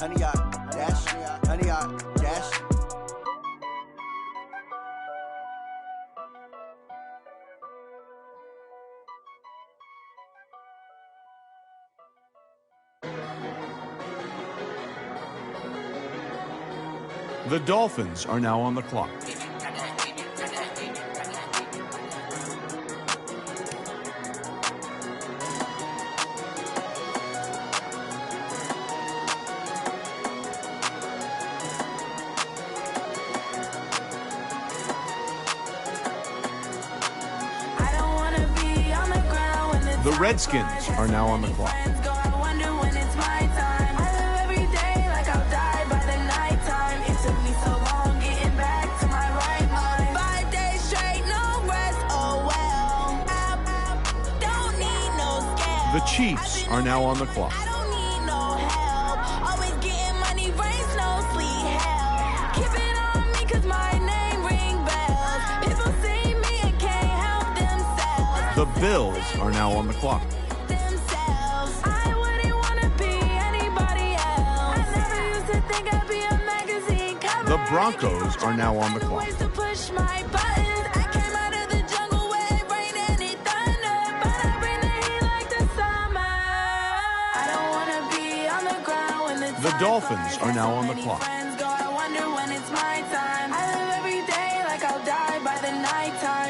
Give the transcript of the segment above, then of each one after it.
honey yacht, dash, honey yacht, dash. The Dolphins are now on the clock. The Redskins are now on the clock. The Chiefs are now on the clock. The Bills are now on the clock. The Broncos are now on the clock. The Dolphins are now on the clock.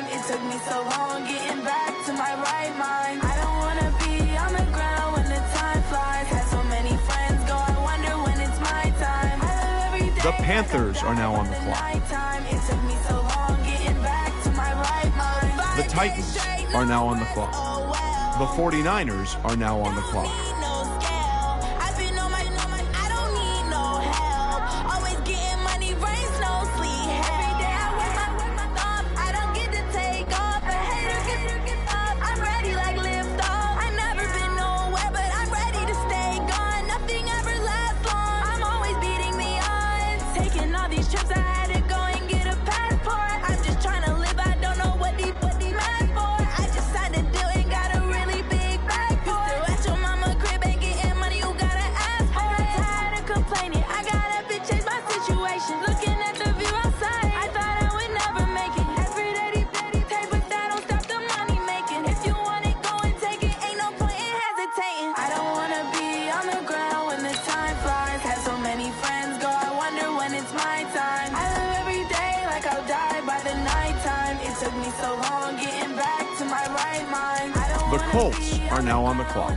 It took me so long getting back to my right mind. I don't wanna be on the ground when the time flies. Had so many friends go, I wonder when it's my time. I live every day. The Panthers are now on the clock. It took me so long getting back to my right mind. The Titans are now on the clock. The 49ers are now on the clock. The Colts are now on the clock.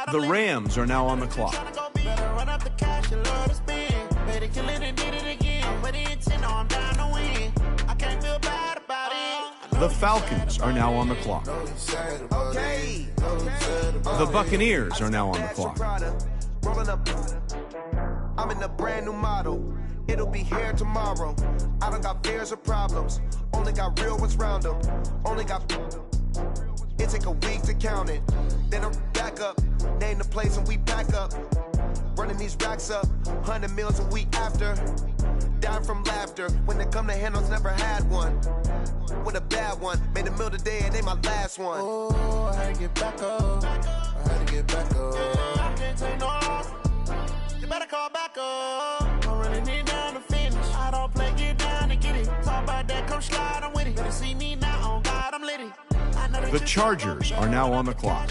The Rams are now on the clock. The Falcons are now on the clock. The Buccaneers are now on the clock. I'm in a brand new model. It'll be here tomorrow. I don't got fears or problems. Only got real ones round them. Only got... It take a week to count it. Then I'm back up. Name the place and we back up. Running these racks up. 100 meals a week after. Dying from laughter. When they come to handles, never had one. With a bad one. Made a meal today and they my last one. Oh, I had to get back up. I had to get back up. I can't take no loss. You better call back up. I'm running it down to finish. I don't play, get down and get it. Talk about that, come slide, I'm with it. Better see me now, on God, I'm litty. The Chargers are now on the clock.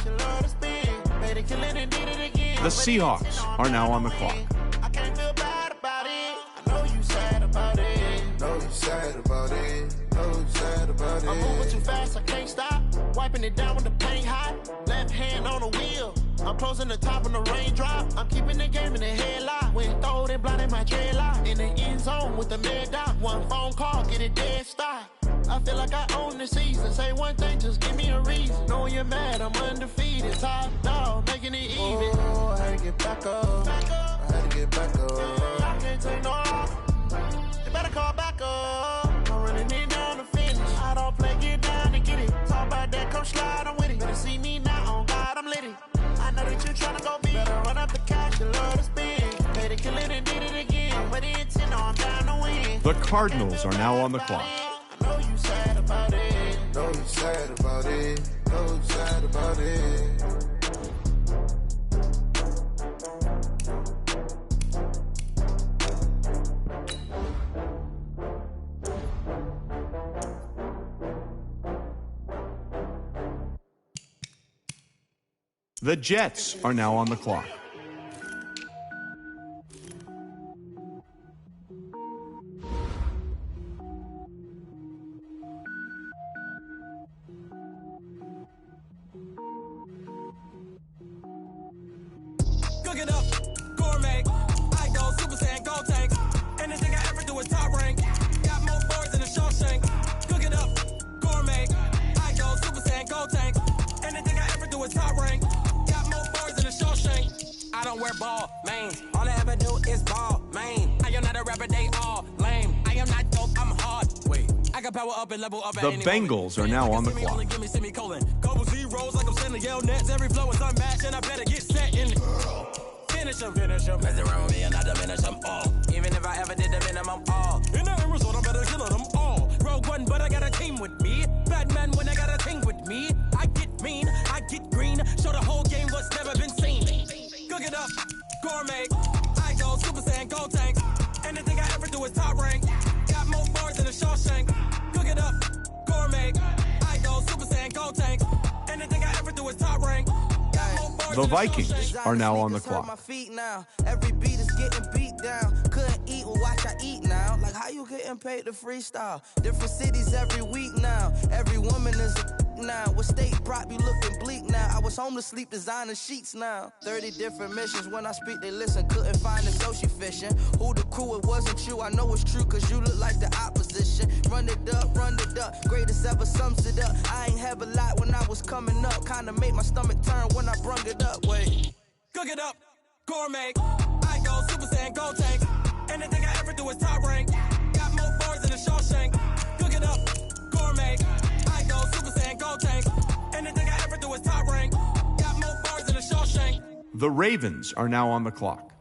The Seahawks are now on the clock. I can't feel bad about it. I know you sad about it. Know you sad about it. Know you sad about it. I'm moving too fast, I can't stop. Wiping it down with the paint hot. Left hand on the wheel. I'm closing the top on the raindrop. I'm keeping the game in the headlock. When throw they blind in my dreadlock. In the end zone with the mad dot. One phone call, get it dead stop. I feel like I own the season. Say one thing, just give me a reason. Knowing you're mad, I'm undefeated. Top dog, making it even. Oh, I had to get back up. I had to get back up. I can't take no off. You better call back up. I'm running it down to finish. I don't play, get down and get it. Talk about that, come slide, I'm with it. Better see me now, on God, I'm lit it. I know that you tryna go big. Better run up the cash, you love to spend. Made it, kill it, and did it again. But it's in, I'm down to win. The Cardinals are now on the clock. I know you sad about it. Know you sad about it. Know you sad about it. The Jets are now on the clock. Cook it up, gourmet. I go Super Saiyan, go tank. Anything I ever do is top rank. Got more boards than a Shawshank. Cook it up, gourmet. I go Super Saiyan, go tank. Anything I ever do is top rank. Got more boards than a Shawshank. I don't wear ball, man. All I ever do is ball, man. I am not a rapper, they all lame. I am not dope, I'm hard. Wait, I can power up and level up. The Bengals are now on the clock. Give me semicolon. Couple zeros like I'm sending yell nets. Every flow is unmatched and I better get set in it. Finish them. Mess around with me and I diminish them all. Even if I ever did the minimum all. In the end result, I better kill them all. Rogue One, but I got a team with me. Batman when I got a team with me. I get mean, I get green. Show the whole game what's never been seen. Cook it up, gourmet. I go Super Saiyan, go tank. Anything I ever do is top rank. Got more bars than a Shawshank. Cook it up, gourmet. I go Super Saiyan, go tank. Anything I ever do is top rank. The Vikings are now on the clock. My feet now. Every beat is getting beat down. Couldn't eat, well, watch I eat now. Like how you getting paid to freestyle? Different cities every week now. Every woman is a now. What state brought me looking bleak now? I was home to sleep designing sheets now. 30 different missions. When I speak, they listen. Couldn't find a social fishing. Who the crew? It wasn't you. I know it's true, cause you look like the opposition. Run it up, greatest ever sums it up. I ain't have a lot when I was coming up. Kinda made my stomach turn when I brung it up. Wait. Cook it up, gourmet. I go Super Saiyan, go tank. Anything I ever do is top rank. Got more bars than a Shawshank. Cook it up, gourmet. I go Super Saiyan, go tank. Anything I ever do is top rank. Got more bars than a Shawshank. The Ravens are now on the clock.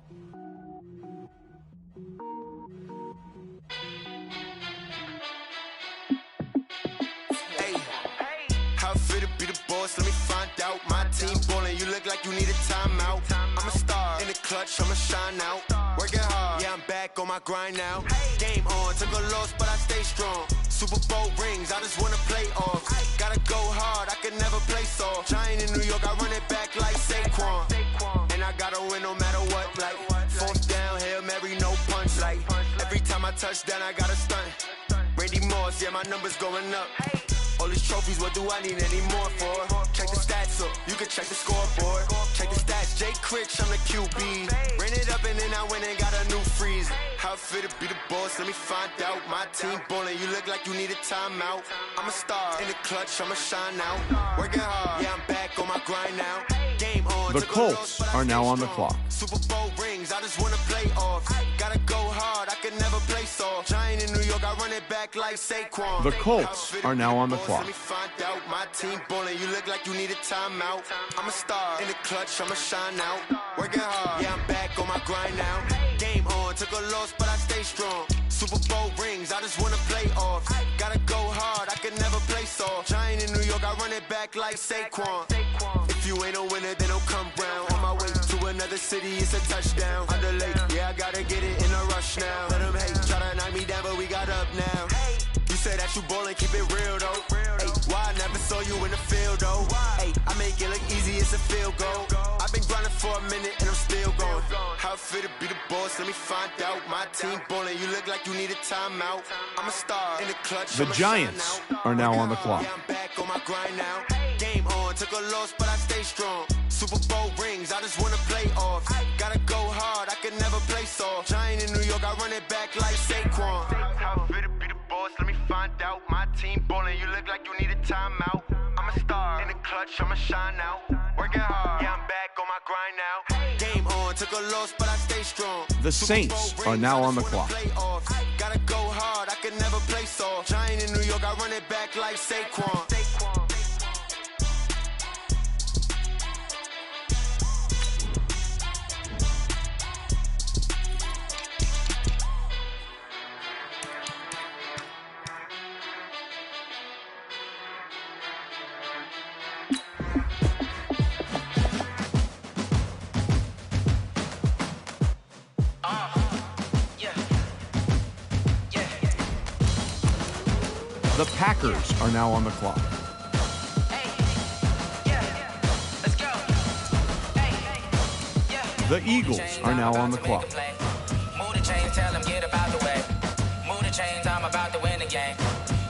Let me find out. My team ballin', you look like you need a timeout. I'm a star in the clutch, I'ma shine out. Working hard, yeah, I'm back on my grind now. Game on, took a loss, but I stay strong. Super Bowl rings, I just wanna play off. Gotta go hard, I can never play soft. Giant in New York, I run it back like Saquon. And I gotta win no matter what. Like fourth down, Hail Mary, no punch. Like every time I touch down, I gotta stunt. Randy Moss, yeah, my numbers going up. All these trophies, what do I need any more for? Check the stats up, you can check the scoreboard. Check the stats, Jay Critch, I'm the QB. Ran it up and then I went and got a new freeze. How it fit to be the boss, let me find out. My team ballin', you look like you need a timeout. I'm a star in the clutch, I'ma shine out. Working hard, yeah, I'm back on my grind now. Game on, The Colts are now on the clock. Super Bowl rings, I just wanna play off. Gotta go hard, I can never play soft. Giant in New York, I run it back like Saquon. The Colts are now on the clock. Let me find out. My team ballin', you look like you need a timeout. I'm a star in the clutch, I'ma shine out. Working hard, yeah, I'm back on my grind now. Game on, took a loss, but I stay strong. Super Bowl rings, I just wanna play off. Gotta go hard, I can never play soft. Giant in New York, I run it back like Saquon. If you ain't a winner, then don't come round. On my way to another city, it's a touchdown. Under late, yeah, I gotta get it in a rush now. Let them hate, try to knock me down, but we got up now. You say that you ballin', keep it real though. Ay, why I never saw you in the field though? Ay, I make it look easy, it's a field goal. I've been grinding for a minute and I'm still going. How it fit to be the boss, let me find out. My team ballin', you look like you need a timeout. I'm a star in the clutch. The Giants are now on the clock. Yeah, I'm back on my grind now. Game on. took a loss, but I stay strong. Super Bowl rings, I just wanna play off. Gotta go hard, I can never play soft. Giant in New York, I run it back like Saquon. How fit to be the boss, let me find out. My team ballin', you look like you need a timeout. I'm a star, in the clutch, I'ma shine out. Working hard, yeah, I'm back on my grind now. Game on, took a loss, but I stay strong. The Saints are now on the clock. Gotta go hard, I can never play soft. Giant in New York, I run it back like Saquon. The Packers are now on the clock. The Eagles are now on the clock. Move the chains, tell them get about the way. Move the chains, I'm about to win the game.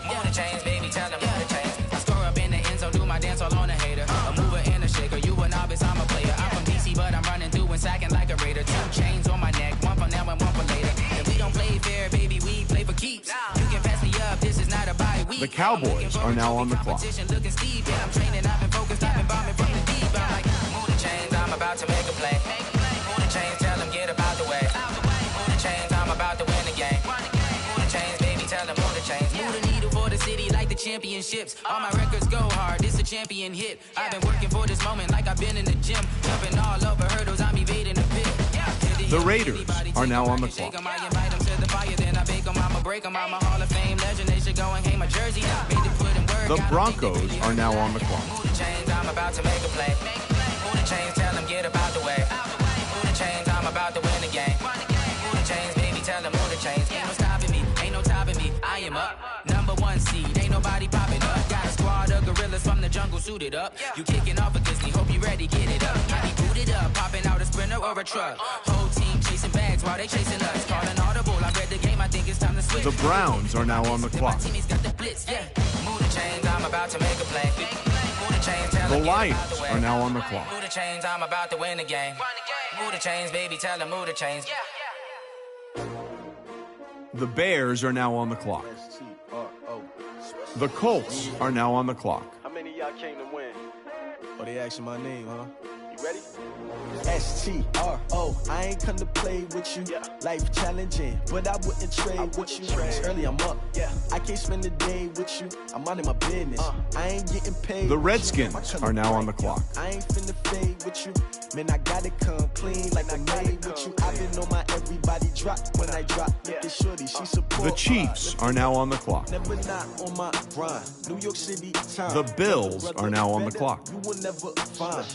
Move the chains, baby, tell them move the chains. I score up in the end zone, do my dance all on a hater. A mover and a shaker, you a novice, I'm a player. I'm from DC, but I'm running through and sacking like a raider. 2 chains on my neck, one for now and one for later. And we don't play fair, baby, we play for keeps. You can pass me up, this is not a bye week. The Cowboys are now on the clock. Looking steep, yeah, I'm training, I've been focused, I've been bombing from the deep. I'm like, move the chains, I'm about to make a play. Move the chains, tell them get about the way. Move the chains, I'm about to win the game. Move the chains, baby, tell them move the chains. Move the needle for the city like the championships. All my records go hard, this a champion hit. I've been working for this moment like I've been in the gym. Jumping all over hurdles, I'm evading the pit. The Raiders are now on the clock. I invite them to the fire, then I bake them, I'ma break them. I'm a Hall of Fame legend, they should go and hang my jersey. Made to put in work. The Broncos are now on the clock. Move the chains, I'm about to make a play. Move the chains, tell them get about the way. Move the chains, I'm about to win the game. Move the chains, baby, tell them move the chains. Ain't no stopping me, ain't no topping me. I am up, #1 seed, ain't nobody popping up. Got a squad of gorillas from the jungle suited up. You kicking off a Disney, hope you ready, get it up. I be booted up, popping out a Sprinter or a truck. Whole team chasing bags while they chasing us. Calling audible, I read the game, I think it's time to switch. The Browns are now on the clock. My teammates got the blitz, yeah. Move the chains, I'm about to make a play. Move the chains, tell The them get Lions out the way. are now on the clock. Move the chains, I'm about to win the game. Move the chains, baby, tell them move the chains. The Bears are now on the clock. The Colts are now on the clock. How many of y'all came to win? Oh, they asking my name, huh? You ready? STRO, I ain't come to play with you. Life challenging, but I wouldn't trade with you. Early I'm up, I can't spend the day with you. I'm minding my business, I ain't getting paid. The Redskins are now on the clock. I ain't finna fade with you. Man, I gotta come clean like I made with you. I've been on my everybody drop when I drop. Look at shorty, she support. The Chiefs are now on the clock. Never not on my grind. New York City time. The Bills are now on the clock. You will never find.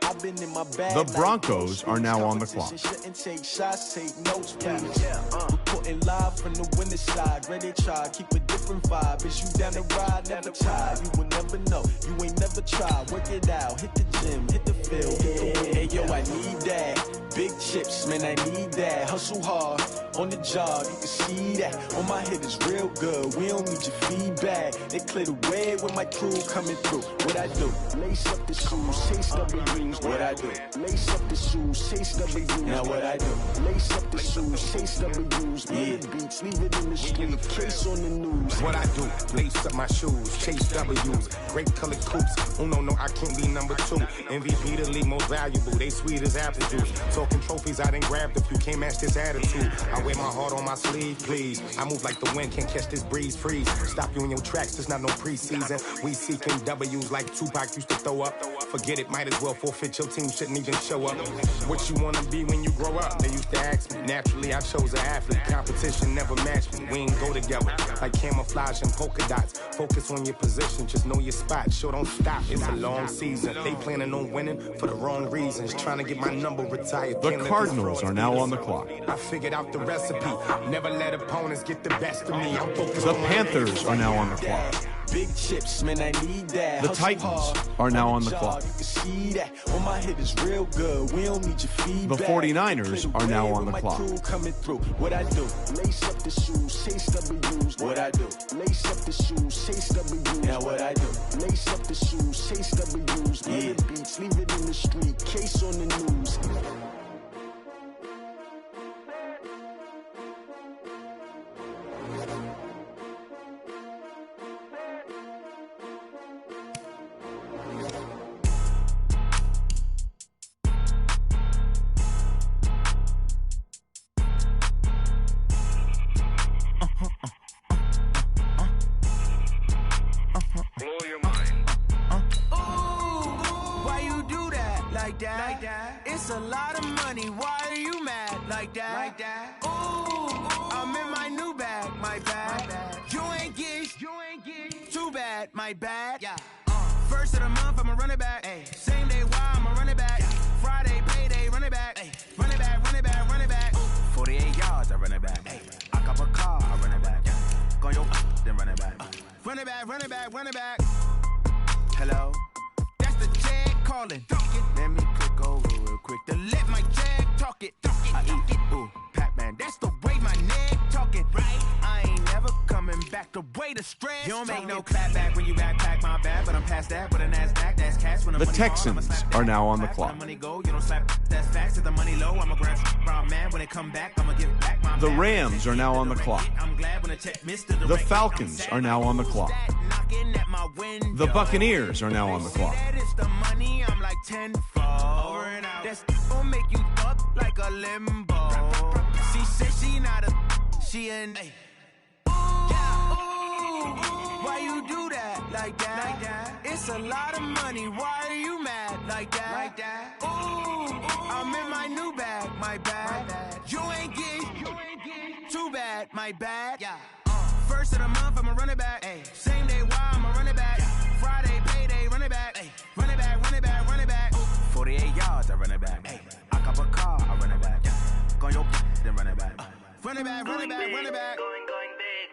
I've been in my bag. The Broncos are now on the clock. Shouldn't take shots, take notes, please. Reporting live from the winning side. Ready to try, keep a different vibe. Is you down the ride, never tired. You will never know, you ain't never tried. Work it out, hit the gym, hit the field. Hey yo, I need that. Big chips, man, I need that. Hustle hard, on the job, you can see that. On my head is real good, we don't need your feedback. They clear the way with my crew coming through. What I do? Lace up the shoes, chase W's. What I do? Lace up the shoes, chase W's. Now what I do? Lace up the shoes, chase W's. Mid beats, leave it in the street, case on the news. What I do? Lace up my shoes, chase W's. Great colored coops. Oh no, I can't be number 2. MVP the league most valuable. They sweet as apple juice. Talking trophies I done grabbed if you can't match this attitude. I wear my heart on my sleeve, please. I move like the wind, can't catch this breeze, freeze. Stop you in your tracks, there's not no preseason. We seeking W's like Tupac used to throw up. Forget it, might as well forfeit, your team shouldn't even show up. What you wanna be when you grow up? They used to ask me. Naturally, I chose an athlete. Competition never matched me. We ain't go together like camouflage and polka dots. Focus on your position, just know your spot. Sure, don't stop, it's a long season. They planning on winning for the wrong reasons. Trying to get my number retired. The Cardinals are now on the clock. I figured out the recipe. Never let opponents get the best of me. I'm focused The on Panthers are now on the clock. Big chips, man, I need that. The Titans are now on the clock. You can see that. Oh, my head is real good. We don't need your feedback. The 49ers are now on the clock. Coming through. What I do? Lace up the shoes, chase W's. What I do? Lace up the shoes, chase W's. Now what I do? Lace up the shoes, chase W's. Yeah. The beats, leave it in the street, case on the news. It's a lot of money, why are you mad like that? Ooh, I'm in my new bag, my bad. You ain't get too bad, my bad. Yeah. First of the month, I'ma run it back. Ay. Same day, why I'ma run it back. Yeah. Friday, payday, run it back. Ay. Run it back, run it back, run it back. 48 yards, I run it back. Ay. I cop a car, I run it back. Yeah. Go your then run it back. Run it back, run it back, run it back. Hello? That's the Jag calling. Let me click over real quick to let my Jag talk it. I eat it, ooh, Pac-Man. That's the way my neck talking. Right? I ain't never coming back the way the stress. You don't make no clap back when you backpack my bad, but I'm past that. But a NASDAQ, that's cash when the Texans are now on the clock. Money go, you don't slap that's fast. If the money low, I'ma grab brown man. When it come back, I'ma give back my The Rams are now on the clock. I'm glad when the check missed the The Falcons are now on the clock. The Buccaneers are now on the clock. The money, I'm like tenfold. That's gonna make you up like a limbo. She said she not a, she an. Why you do that like that? It's a lot of money. Why are you mad like that? Ooh, I'm in my new bag, my bad. You ain't get too bad, my bad. Yeah. First of the month, I'ma run it back. Ay. Same day, why I'ma run it back. Friday, payday, run it back. Ay. Run it back, run it back, run it back. 48 yards, I run it back. Ay. I cop a car, I run it back. Go your then run it back. Run it back, run it back, run it back. Going big.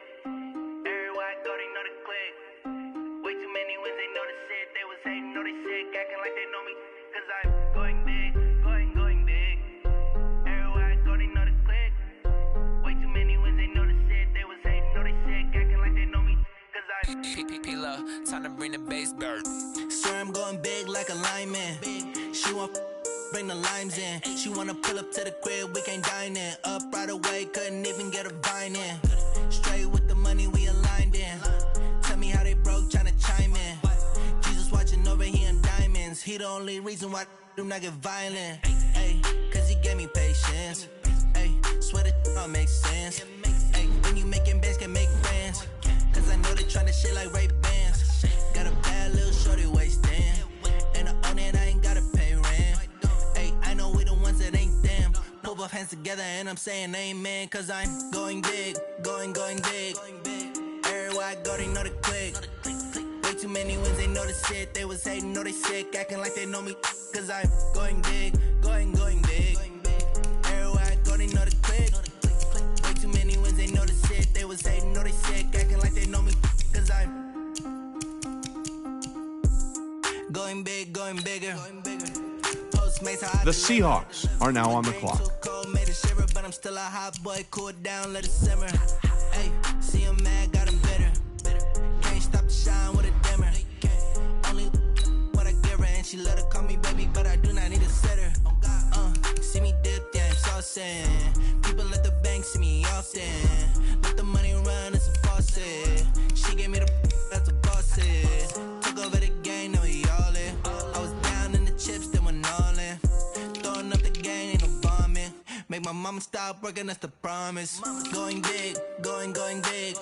Everywhere I go, they know the click. Way too many wins, they know the shit. They was hating, know they sick, acting like they know me. Cause I'm going big, going big. Everywhere I go, they know the click. Way too many wins, they know the shit. They was hating, know they sick, acting like they know me. Cause I'm P-P-P-Love, time to bring the bass bird. Swear I'm going big like a lineman. She want bring the limes in. She wanna pull up to the crib, we can't dine in. Up right away, couldn't even get a vine in. Straight with the money, we aligned in. Tell me how they broke, tryna chime in. Jesus watching over here in diamonds. He the only reason why do not get violent. Ay, cause he gave me patience. Ay, swear that all makes sense. Ay, when you making bands, can make friends. Cause I know they tryna shit like Ray Bans. Got a bad little shorty wasting. And I own it, I ain't gotta pay rent. Ay, I know we the ones that ain't them. Pull both hands together and I'm saying amen. Cause I'm going big, going big. Everywhere I go, they know the click. Way too many wins, they know the shit. They was hating, know they sick, acting like they know me. Cause I'm going big, going big. Everywhere I go, they know the click. Way too many wins, they know the shit. They was hating, know they sick, acting like they know me. Cause I'm going big, going bigger. The Seahawks are now on the clock. Made a shiver, but I'm still a hot boy. Cool down, let it simmer. Hey, see him mad, got him bitter. Can't stop the shine with a dimmer. Only what I give her, and she let her call me baby, but I do not need a sitter. See me dip, yeah, I'm saucing. People at the bank see me often. Let the money run, it's a faucet. She gave me the that's a boss it. Took over the game, now we all in. I was down in the chips, then went all in. Throwing up the game, ain't no bombing. Make my mama stop working, that's the promise. Going big, going big.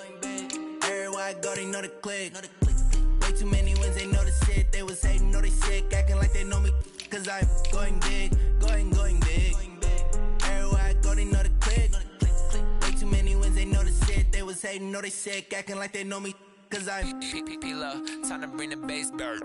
Everywhere I go, they know the click. Way too many wins, they know the shit. They was hating, know they sick, acting like they know me. Cause I'm going big, going big. Everywhere I go, they know the click. Way too many wins, they know the shit. They was hating, know they sick, acting like they know me. Cause I'm P-P-P-Love, time to bring the bass bird.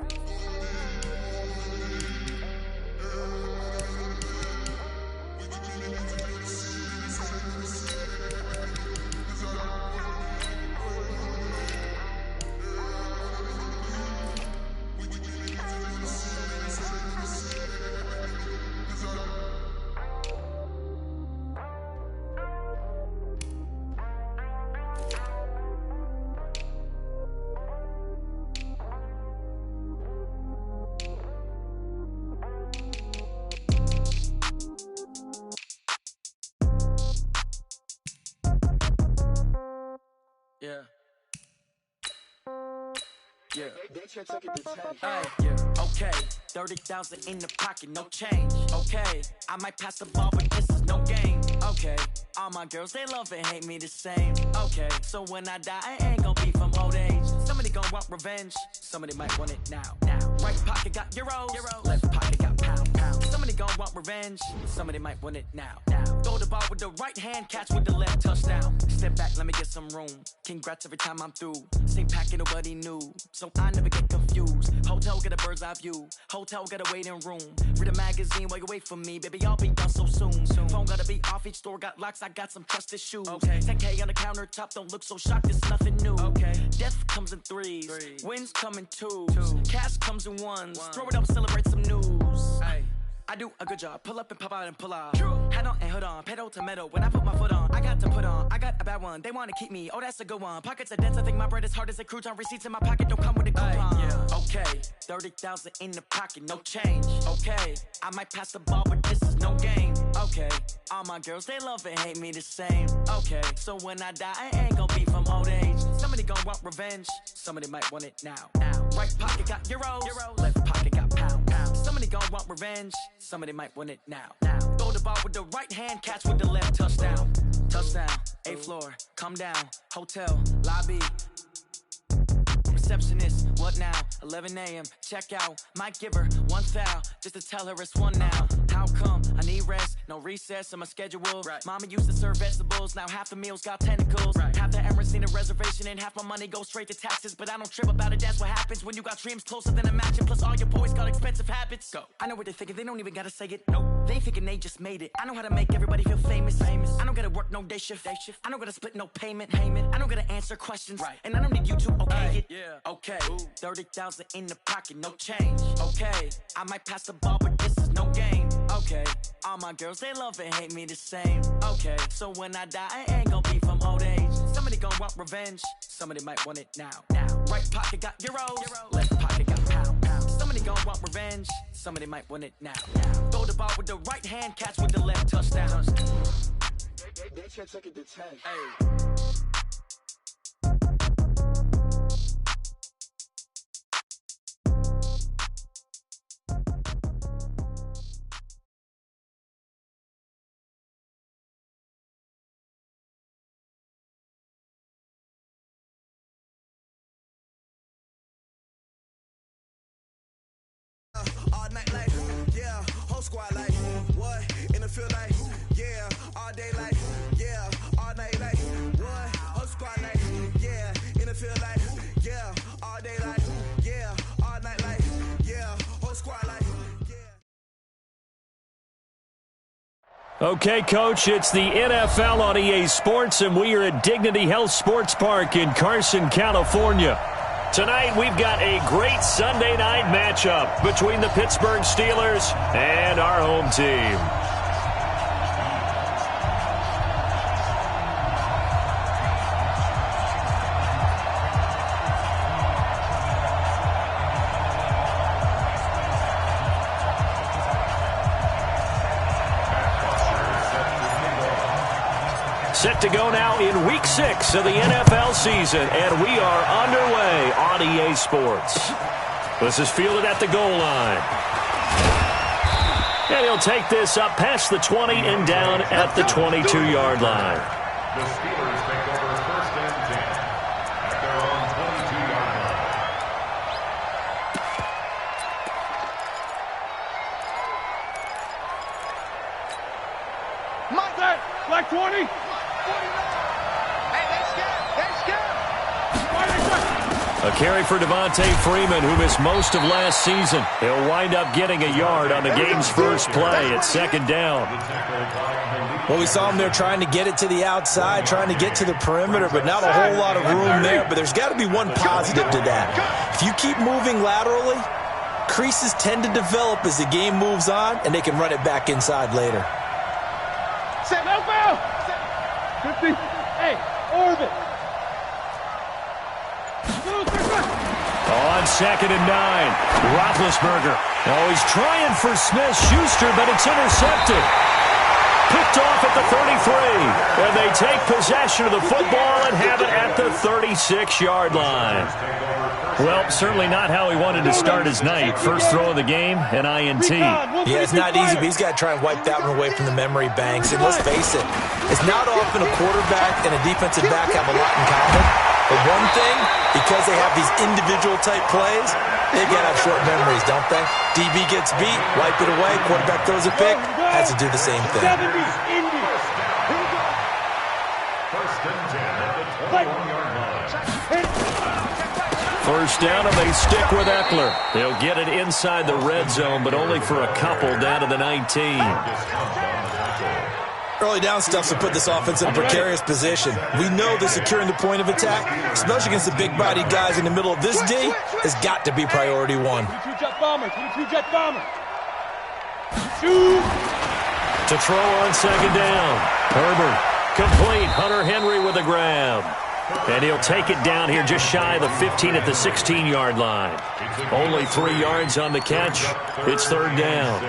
Yeah. Yeah. Hey, yeah. Okay, 30,000 in the pocket, no change. Okay, I might pass the ball, but this is no game. Okay, all my girls, they love and hate me the same. Okay, so when I die, I ain't gon' be from old age. Somebody gon' want revenge, somebody might want it now. Right pocket got euros, left pocket got pound. Somebody gon' want revenge, somebody might want it now. Throw the ball with the right hand, catch with the left, touchdown. Step back, let me get some room. Congrats every time I'm through. Same packet, nobody knew, so I never get confused. Hotel get a bird's eye view, hotel got a waiting room. Read a magazine while you wait for me, baby, I'll be done so soon. Phone gotta be off, each store got locks, I got some trusted shoes. 10K on the countertop, don't look so shocked, it's nothing new. Death comes in threes, wins come in twos, cash comes in ones. Throw it up, celebrate some news. I do a good job, pull up and pop out and pull out. Hat on and hood on, pedal to metal. When I put my foot on, I got to put on. I got a bad one, they wanna keep me, oh that's a good one. Pockets are dense, I think my bread is hard as a crouton. Receipts in my pocket don't come with a coupon. Okay, 30,000 in the pocket, no change. Okay, I might pass the ball, but this is no game. Okay, all my girls, they love and hate me the same. Okay, so when I die, I ain't gon' be from old age. Somebody gon' want revenge, somebody might want it now. Right pocket got euros, left pocket got pound. Somebody gon' want revenge, somebody might want it now. Throw the ball with the right hand, catch with the left, touchdown. Touchdown, 8th floor, come down, hotel, lobby. Receptionist, what now? 11 a.m., check out. Might give her one foul, just to tell her it's one now. How come? I need rest, no recess in my schedule. Mama used to serve vegetables, now half the meals got tentacles. Half the Emirates need a reservation and half my money goes straight to taxes. But I don't trip about it, that's what happens when you got dreams closer than a match. And plus all your boys got expensive habits. Go. I know what they're thinking, they don't even gotta say it. Nope. They thinking they just made it. I know how to make everybody feel famous. I don't gotta work no day shift. I don't gotta split no payment. I don't gotta answer questions. And I don't need you to okay it. Okay, 30,000 in the pocket, no change. Okay, I might pass the ball, but this is no game. Okay, all my girls, they love and hate me the same. Okay, so when I die, I ain't gon' be from old age. Somebody gon' want revenge, somebody might want it now. Right pocket got euros, left pocket got pound. Somebody gon' want revenge, somebody might want it now. Throw the ball with the right hand, catch with the left, touchdown. They can't take it to 10. All night life, yeah, whole squad life, what, in the field life, yeah, all day life, yeah, all night life, what, whole squad life, yeah, in the field life, yeah, all day life, yeah, all night life, yeah, whole squad life, yeah. Okay, Coach, it's the NFL on EA Sports, and we are at Dignity Health Sports Park in Carson, California. Tonight, we've got a great Sunday night matchup between the Pittsburgh Steelers and our home team. Set to go now in Week 6 of the NFL season, and we are underway on EA Sports. This is fielded at the goal line. And he'll take this up past the 20 and down at the 22-yard line. The Steelers take over 1st and 10 at their own 22-yard line. Mike, black 20. A carry for Devontae Freeman, who missed most of last season. He'll wind up getting a yard on the game's first play at 2nd down. Well, we saw him there trying to get it to the outside, trying to get to the perimeter, but not a whole lot of room there. But there's got to be one positive to that. If you keep moving laterally, creases tend to develop as the game moves on, and they can run it back inside later. Set, no foul! 50. Hey, orbit. On 2nd and 9, Roethlisberger. Oh, he's trying for Smith-Schuster, but it's intercepted. Picked picked off at the 33. And they take possession of the football and have it at the 36-yard line. Well, certainly not how he wanted to start his night. First throw of the game, an INT. Yeah, it's not easy, but he's got to try and wipe that one away from the memory banks. And let's face it, it's not often a quarterback and a defensive back have a lot in common. But one thing, because they have these individual-type plays, they got to have short memories, don't they? DB gets beat, wipe it away, quarterback throws a pick, has to do the same thing. First down, and they stick with Eckler. They'll get it inside the red zone, but only for a couple down to the 19. Early down stuff to put this offense in a precarious position. We know that securing the point of attack, especially against the big-bodied guys in the middle of this D, has got to be priority one. 22 jet bomber, 22 jet bomber. To throw on second down. Herbert, complete. Hunter Henry with a grab. And he'll take it down here just shy of the 15 at the 16-yard line. Only 3 yards on the catch. It's third down.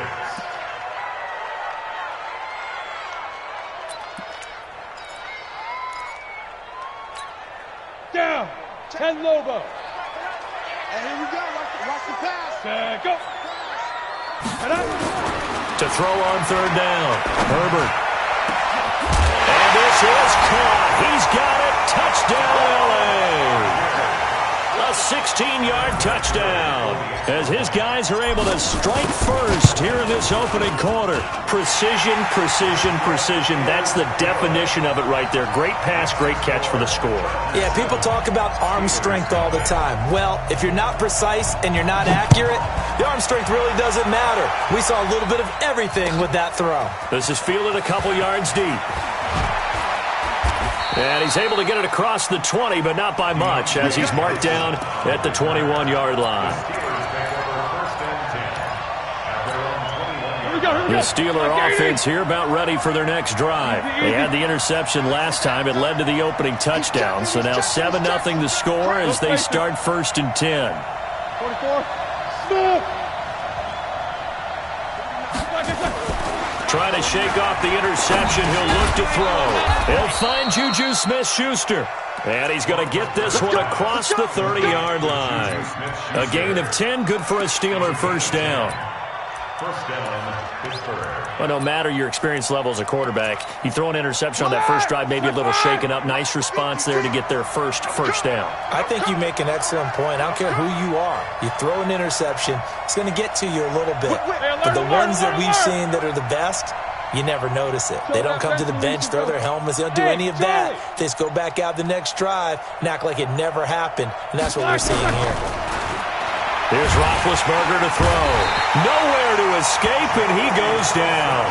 Down. 10 Lobo. And here we go. Watch the pass. Go. To throw on third down. Herbert. And this is caught. He's got it. Touchdown, L.A. A 16-yard touchdown. As his guys are able to strike first here in this opening quarter. Precision, precision, precision. That's the definition of it right there. Great pass, great catch for the score. Yeah, people talk about arm strength all the time. Well, if you're not precise and you're not accurate, the arm strength really doesn't matter. We saw a little bit of everything with that throw. This is fielded a couple yards deep. And he's able to get it across the 20, but not by much, as he's marked down at the 21-yard line. The Steeler offense here about ready for their next drive. They had the interception last time. It led to the opening touchdown. So now 7-0 the score as they start 1st and 10. 44. Stop. Trying to shake off the interception. He'll look to throw. He'll find Juju Smith-Schuster. And he's going to get this one across the 30-yard line. A gain of 10, good for a Steeler first down. Well, no matter your experience level as a quarterback, you throw an interception on that first drive, maybe a little shaken up. Nice response there to get their first down. I think you make an excellent point. I don't care who you are. You throw an interception, it's going to get to you a little bit. But the ones that we've seen that are the best, you never notice it. They don't come to the bench, throw their helmets. They don't do any of that. They just go back out the next drive and act like it never happened. And that's what we're seeing here. Here's Roethlisberger to throw. Nowhere to escape, and he goes down.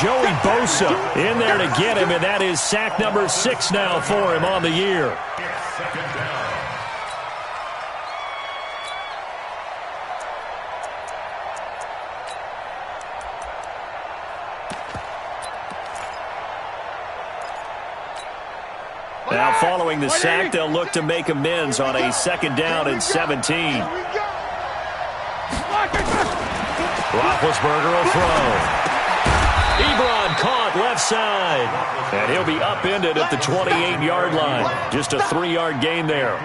Joey Bosa in there to get him, and that is sack number 6 now for him on the year. Now following the sack, they'll look to make amends on a 2nd down and 17. Roethlisberger will throw. Ebron caught left side. And he'll be upended at the 28-yard line. Just a 3-yard gain there.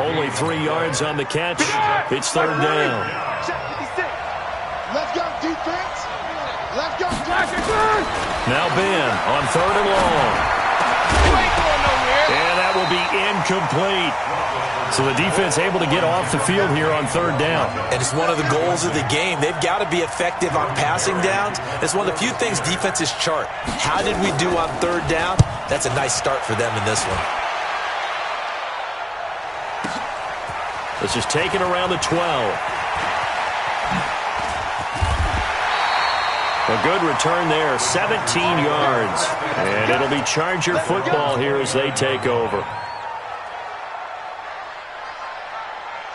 Only 3 yards on the catch. It's 3rd down. Let's go, defense. Let's go. Now Ben on 3rd and long. And that will be incomplete. So the defense able to get off the field here on 3rd down. And it's one of the goals of the game. They've got to be effective on passing downs. It's one of the few things defenses chart. How did we do on 3rd down? That's a nice start for them in this one. This is taken around the 12. A good return there, 17 yards. And it'll be Charger football here as they take over.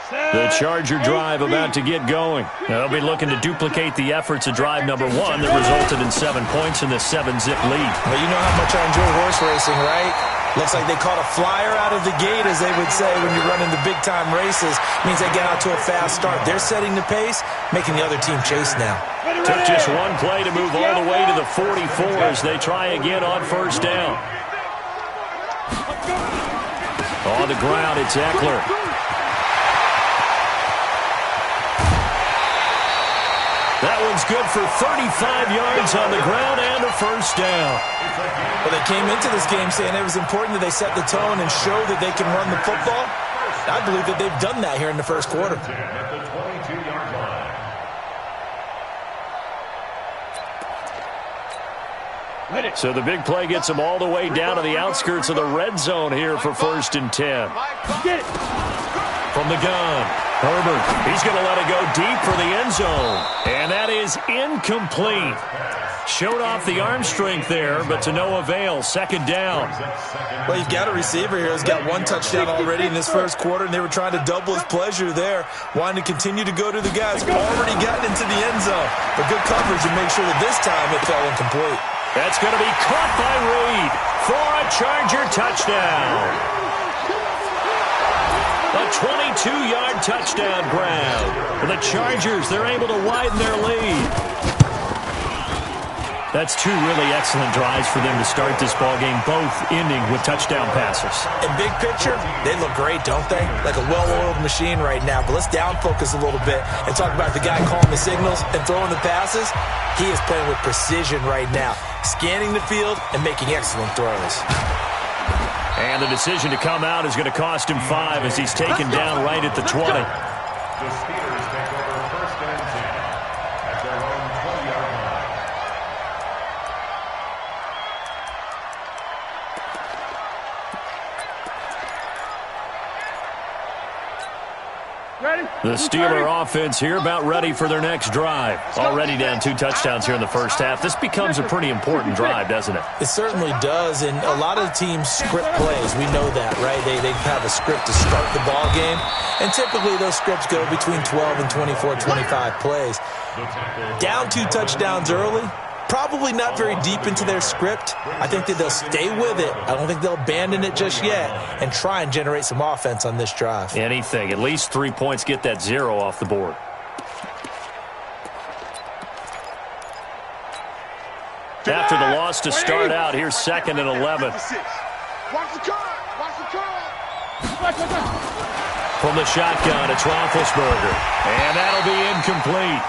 The Charger drive about to get going. They'll be looking to duplicate the efforts of drive number 1 that resulted in 7 points in the 7-zip lead. Well, you know how much I enjoy horse racing, right? Looks like they caught a flyer out of the gate, as they would say when you're running the big-time races. Means they get out to a fast start. They're setting the pace, making the other team chase now. Took just one play to move all the way to the 44 as they try again on first down. On the ground, it's Eckler. That one's good for 35 yards on the ground and a first down. Well, they came into this game saying it was important that they set the tone and show that they can run the football. I believe that they've done that here in the first quarter. So the big play gets them all the way down to the outskirts of the red zone here for 1st and 10. From the gun, Herbert, he's going to let it go deep for the end zone. And that is incomplete. Showed off the arm strength there, but to no avail. 2nd down. Well, you've got a receiver here who's got 1 touchdown already in this first quarter, and they were trying to double his pleasure there, wanting to continue to go to the guys who already gotten into the end zone. But good coverage to make sure that this time it fell incomplete. That's going to be caught by Reed for a Charger touchdown. A 22-yard touchdown grab. For the Chargers, they're able to widen their lead. That's 2 really excellent drives for them to start this ballgame, both ending with touchdown passes. In big picture, they look great, don't they? Like a well-oiled machine right now. But let's down focus a little bit and talk about the guy calling the signals and throwing the passes. He is playing with precision right now, scanning the field and making excellent throws. And the decision to come out is going to cost him 5 as he's taken down right at the 20. The Steelers take over 1st and 10 at their own 20-yard line. The Steeler offense here about ready for their next drive. Already down 2 touchdowns here in the first half. This becomes a pretty important drive, doesn't it? It certainly does, and a lot of teams script plays. We know that, right? They have a script to start the ball game, and typically those scripts go between 12 and 24, 25 plays. Down 2 touchdowns early, probably not very deep into their script. I think that they'll stay with it. I don't think they'll abandon it just yet and try and generate some offense on this drive. Anything. At least 3 points, get that 0 off the board. After the loss to start out, here's 2nd and 11. Watch the car! Watch the car! From the shotgun, it's Roethlisberger. And that'll be incomplete.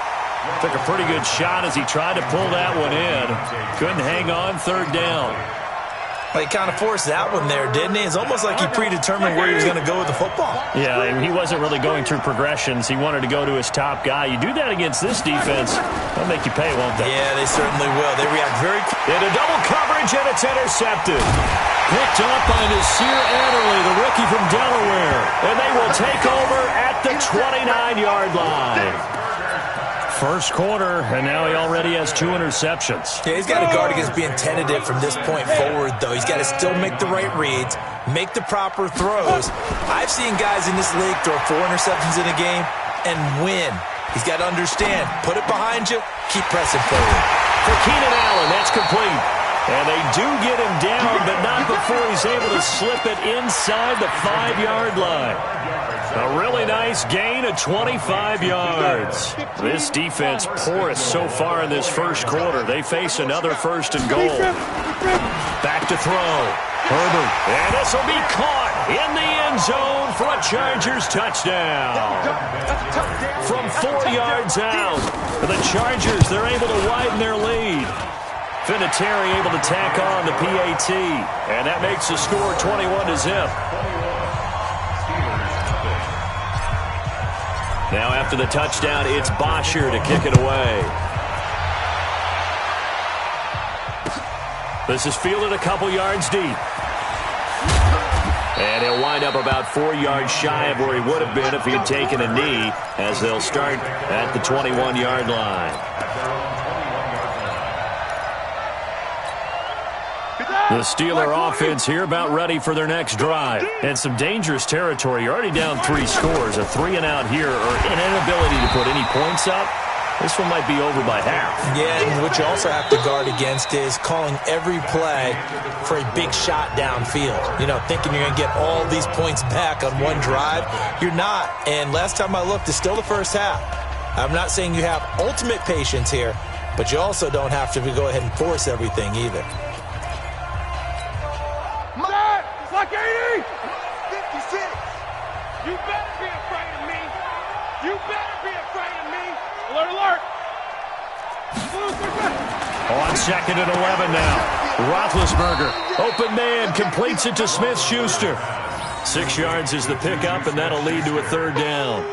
Took a pretty good shot as he tried to pull that one in. Couldn't hang on, 3rd down. Well, he kind of forced that one there, didn't he? It's almost like he predetermined where he was going to go with the football. Yeah, and he wasn't really going through progressions. He wanted to go to his top guy. You do that against this defense, they'll make you pay, won't they? Yeah, they certainly will. They react very quickly. Into double coverage, and it's intercepted. Picked up by Nasir Adderley, the rookie from Delaware. And they will take over at the 29-yard line. First quarter, and now he already has 2 interceptions. Yeah, he's got to guard against being tentative from this point forward, though. He's got to still make the right reads, make the proper throws. I've seen guys in this league throw 4 interceptions in a game and win. He's got to understand, put it behind you, keep pressing forward. For Keenan Allen, that's complete. And they do get him down, but not before he's able to slip it inside the 5-yard line. A really nice gain of 25 yards. This defense porous so far in this first quarter. They face another 1st and goal. Back to throw. Herbert. And this will be caught in the end zone for a Chargers touchdown. From 4 yards out. The Chargers, they're able to widen their lead. Vinatieri able to tack on the PAT. And that makes the score 21-0. Now after the touchdown, it's Bosher to kick it away. This is fielded a couple yards deep. And he'll wind up about 4 yards shy of where he would have been if he had taken a knee, as they'll start at the 21-yard line. The Steeler offense here about ready for their next drive. And some dangerous territory. You're already down 3 scores. A 3-and-out here, or an inability to put any points up, this one might be over by half. Yeah, and what you also have to guard against is calling every play for a big shot downfield. You know, thinking you're going to get all these points back on one drive. You're not. And last time I looked, it's still the first half. I'm not saying you have ultimate patience here, but you also don't have to go ahead and force everything either. It's like 80! 56! You better be afraid of me! You better be afraid of me! Alert, alert! On 2nd and 11 now. Roethlisberger, open man, completes it to Smith-Schuster. 6 yards is the pickup, and that'll lead to a 3rd down.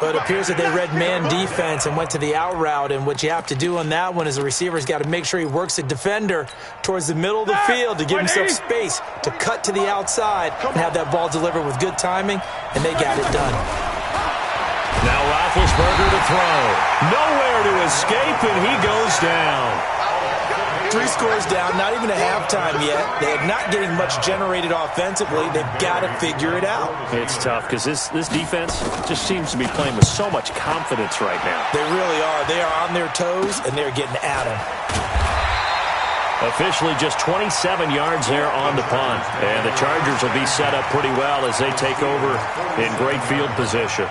But it appears that they read man defense and went to the out route, and what you have to do on that one is the receiver's got to make sure he works the defender towards the middle of the field to give himself space to cut to the outside and have that ball delivered with good timing, and they got it done. Now Roethlisberger to throw. Nowhere to escape, and he goes down. 3 scores down, not even a halftime yet. They're not getting much generated offensively. They've got to figure it out. It's tough because this defense just seems to be playing with so much confidence right now. They really are. They are on their toes, and they're getting at them. Officially just 27 yards there on the punt. And the Chargers will be set up pretty well as they take over in great field position.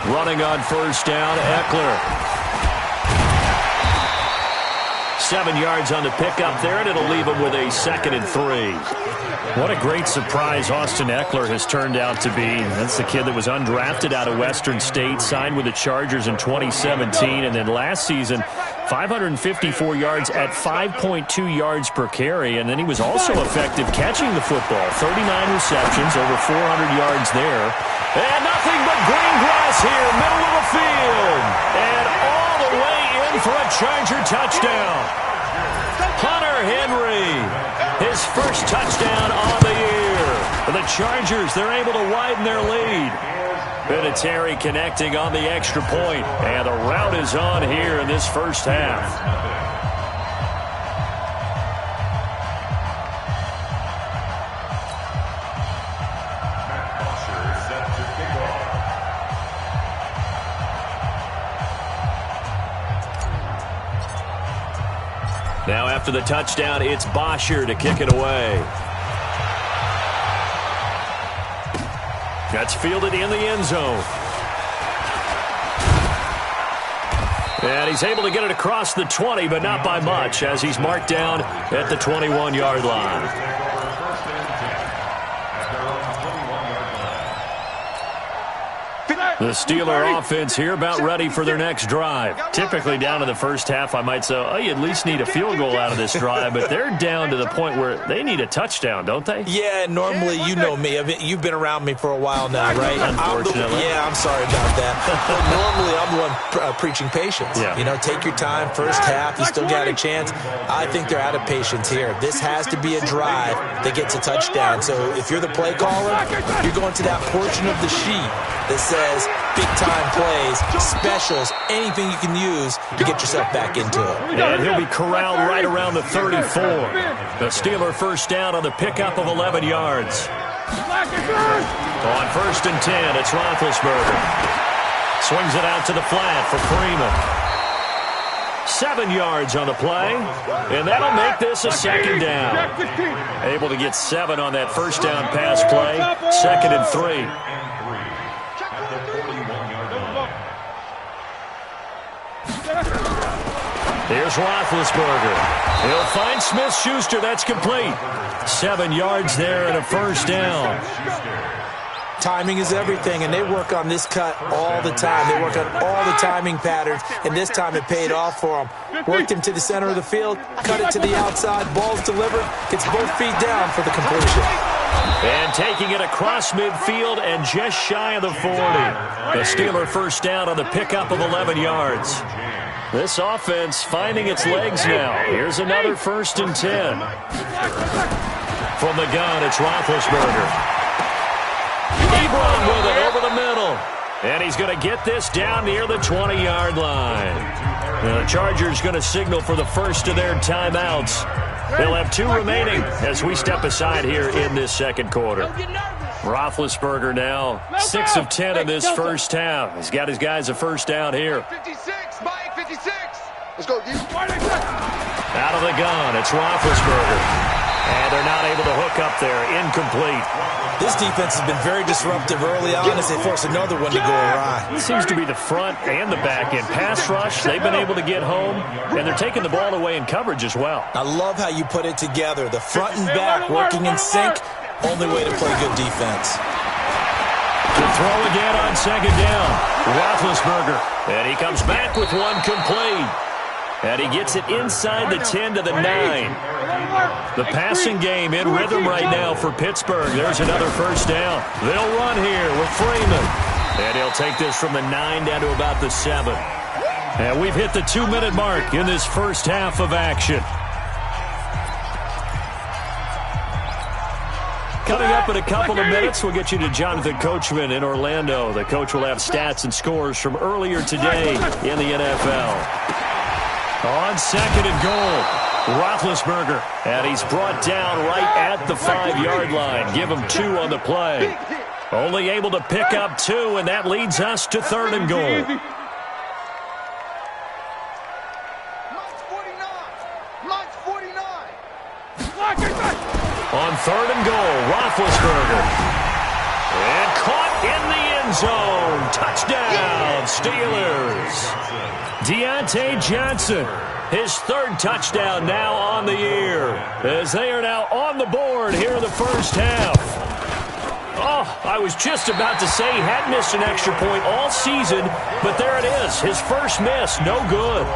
Running on 1st down, Eckler. 7 yards on the pickup there, and it'll leave him with a 2nd and 3. What a great surprise Austin Eckler has turned out to be. That's the kid that was undrafted out of Western State, signed with the Chargers in 2017, and then last season, 554 yards at 5.2 yards per carry, and then he was also effective catching the football. 39 receptions, over 400 yards there. And nothing but green grass here, middle of the field. And all the way in for a Charger touchdown. Hunter Henry, his first touchdown on the year. The Chargers, they're able to widen their lead. Vinatieri connecting on the extra point. And the rout is on here in this first half. Now after the touchdown, it's Bosher to kick it away. That's fielded in the end zone. And he's able to get it across the 20, but not by much, as he's marked down at the 21-yard line. The Steeler offense here about ready for their next drive. Typically down in the first half, I might say, oh, you at least need a field goal out of this drive, but they're down to the point where they need a touchdown, don't they? Yeah, normally, you know me. You've been around me for a while now, right? Unfortunately. I'm sorry about that. But normally, I'm the one preaching patience. Yeah. You know, take your time. First half, you still got a chance. I think they're out of patience here. This has to be a drive that gets a touchdown. So if you're the play caller, you're going to that portion of the sheet that says big-time plays, specials, anything you can use to get yourself back into it. And he'll be corralled right around the 34. The Steeler first down on the pickup of 11 yards. On 1st and 10, it's Roethlisberger. Swings it out to the flat for Freeman. 7 yards on the play, and that'll make this a 2nd down. Able to get 7 on that first down pass play. 2nd and 3. Here's Roethlisberger. He'll find Smith-Schuster. That's complete. 7 yards there and a first down. Timing is everything, and they work on this cut all the time. They work on all the timing patterns, and this time it paid off for them. Worked him to the center of the field, cut it to the outside, ball's delivered, gets both feet down for the completion. And taking it across midfield and just shy of the 40. The Steeler first down on the pickup of 11 yards. This offense finding its legs now. Here's another 1st and 10. From the gun, it's Roethlisberger. Ebron with it over the middle. And he's going to get this down near the 20-yard line. And the Chargers going to signal for the first of their timeouts. They'll have 2 remaining as we step aside here in this second quarter. Roethlisberger now 6 of 10 in this first half. He's got his guys a first down here. 56, Mike, 56. Let's go, D. Out of the gun, it's Roethlisberger. And they're not able to hook up there. Incomplete. This defense has been very disruptive early on as they force another one to go awry. It seems to be the front and the back end. Pass rush, they've been able to get home, and they're taking the ball away in coverage as well. I love how you put it together. The front and back working in sync. Only way to play good defense. To throw again on second down. Roethlisberger. And he comes back with one complete. And he gets it inside the 10 to the 9. The passing game in rhythm right now for Pittsburgh. There's another first down. They'll run here with Freeman. And he'll take this from the 9 down to about the 7. And we've hit the 2-minute mark in this first half of action. Coming up in a couple of minutes, we'll get you to Jonathan Coachman in Orlando. The coach will have stats and scores from earlier today in the NFL. On second and goal, Roethlisberger, and he's brought down right at the 5-yard line. Give him 2 on the play. Only able to pick up 2, and that leads us to third and goal. On third and goal, Roethlisberger. And caught in the end zone. Touchdown, Steelers. Deontay Johnson, his 3rd touchdown now on the year, as they are now on the board here in the first half. Oh, I was just about to say he hadn't missed an extra point all season, but there it is, his first miss, no good.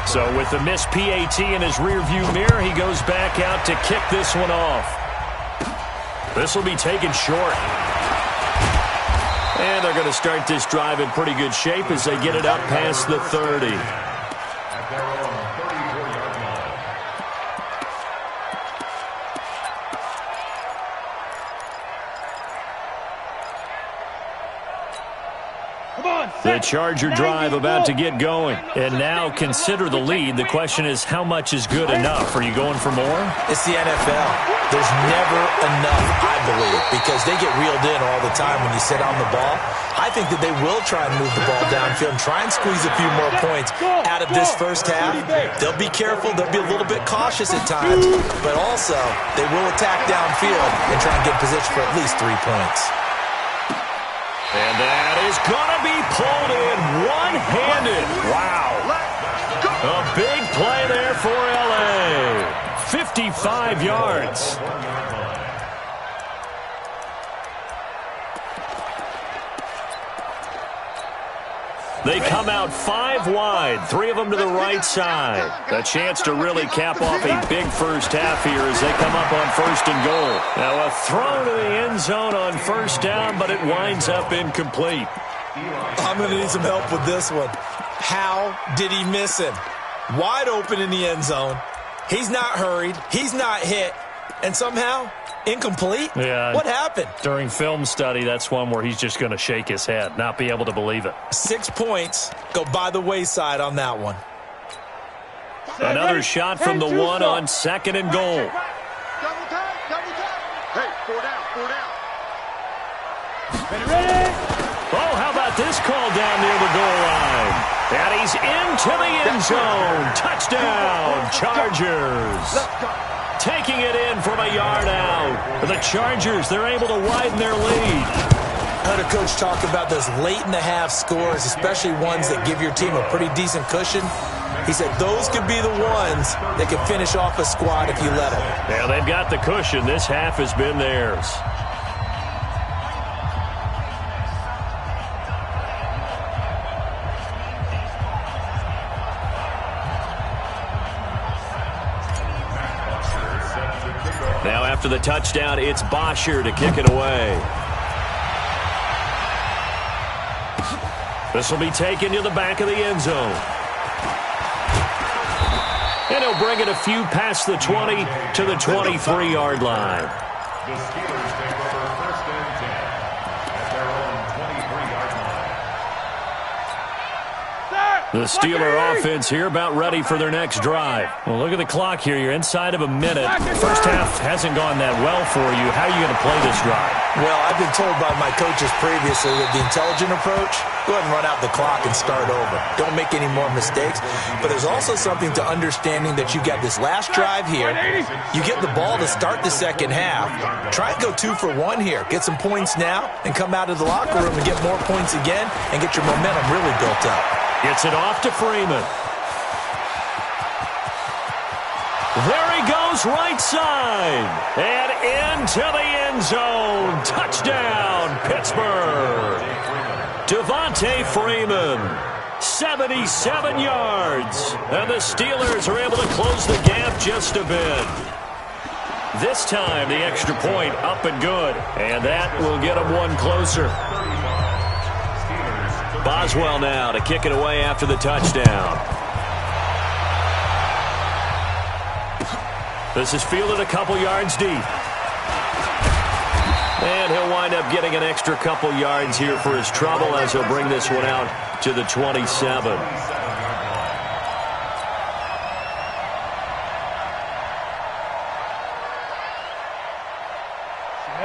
So with the missed PAT in his rearview mirror, he goes back out to kick this one off. This will be taken short. And they're going to start this drive in pretty good shape as they get it up past the 30. At their own 34-yard line. The Charger drive about to get going. And now consider the lead. The question is, how much is good enough? Are you going for more? It's the NFL. There's never enough, I believe, because they get reeled in all the time when you sit on the ball. I think that they will try and move the ball downfield and try and squeeze a few more points out of this first half. They'll be careful. They'll be a little bit cautious at times, but also they will attack downfield and try and get position for at least 3 points. And that is going to be pulled in one-handed. Wow. A big play there for L.A. 55 yards. They come out 5 wide, 3 of them to the right side. A chance to really cap off a big first half here as they come up on first and goal. Now a throw to the end zone on first down, but it winds up incomplete. I'm going to need some help with this one. How did he miss him? Wide open in the end zone. He's not hurried. He's not hit. And somehow, incomplete? Yeah. What happened? During film study, that's one where he's just going to shake his head, not be able to believe it. 6 points go by the wayside on that one. Another shot from the 1 on second and goal. Double tap, double tap. Hey, 4 down, 4 down. Ready? Oh, how about this call down near the goal line? And he's into the end zone. Touchdown, Chargers. Taking it in from a yard out. The Chargers, they're able to widen their lead. I heard a coach talk about those late-in-the-half scores, especially ones that give your team a pretty decent cushion. He said those could be the ones that can finish off a squad if you let them. Yeah, they've got the cushion. This half has been theirs. Now after the touchdown, it's Bosher to kick it away. This will be taken to the back of the end zone. And he'll bring it a few past the 20 to the 23-yard line. The Steelers take over first and 10 at their own 23-yard line. The Steeler offense here about ready for their next drive. Well, look at the clock here. You're inside of a minute. First half hasn't gone that well for you. How are you going to play this drive? Well, I've been told by my coaches previously that the intelligent approach, go ahead and run out the clock and start over. Don't make any more mistakes. But there's also something to understanding that you got this last drive here. You get the ball to start the second half. Try and go 2 for 1 here. Get some points now and come out of the locker room and get more points again and get your momentum really built up. Gets it off to Freeman. There he goes, right side. And into the end zone. Touchdown, Pittsburgh. Devontae Freeman, 77 yards. And the Steelers are able to close the gap just a bit. This time, the extra point up and good. And that will get them one closer. Boswell now to kick it away after the touchdown. This is fielded a couple yards deep. And he'll wind up getting an extra couple yards here for his trouble as he'll bring this one out to the 27.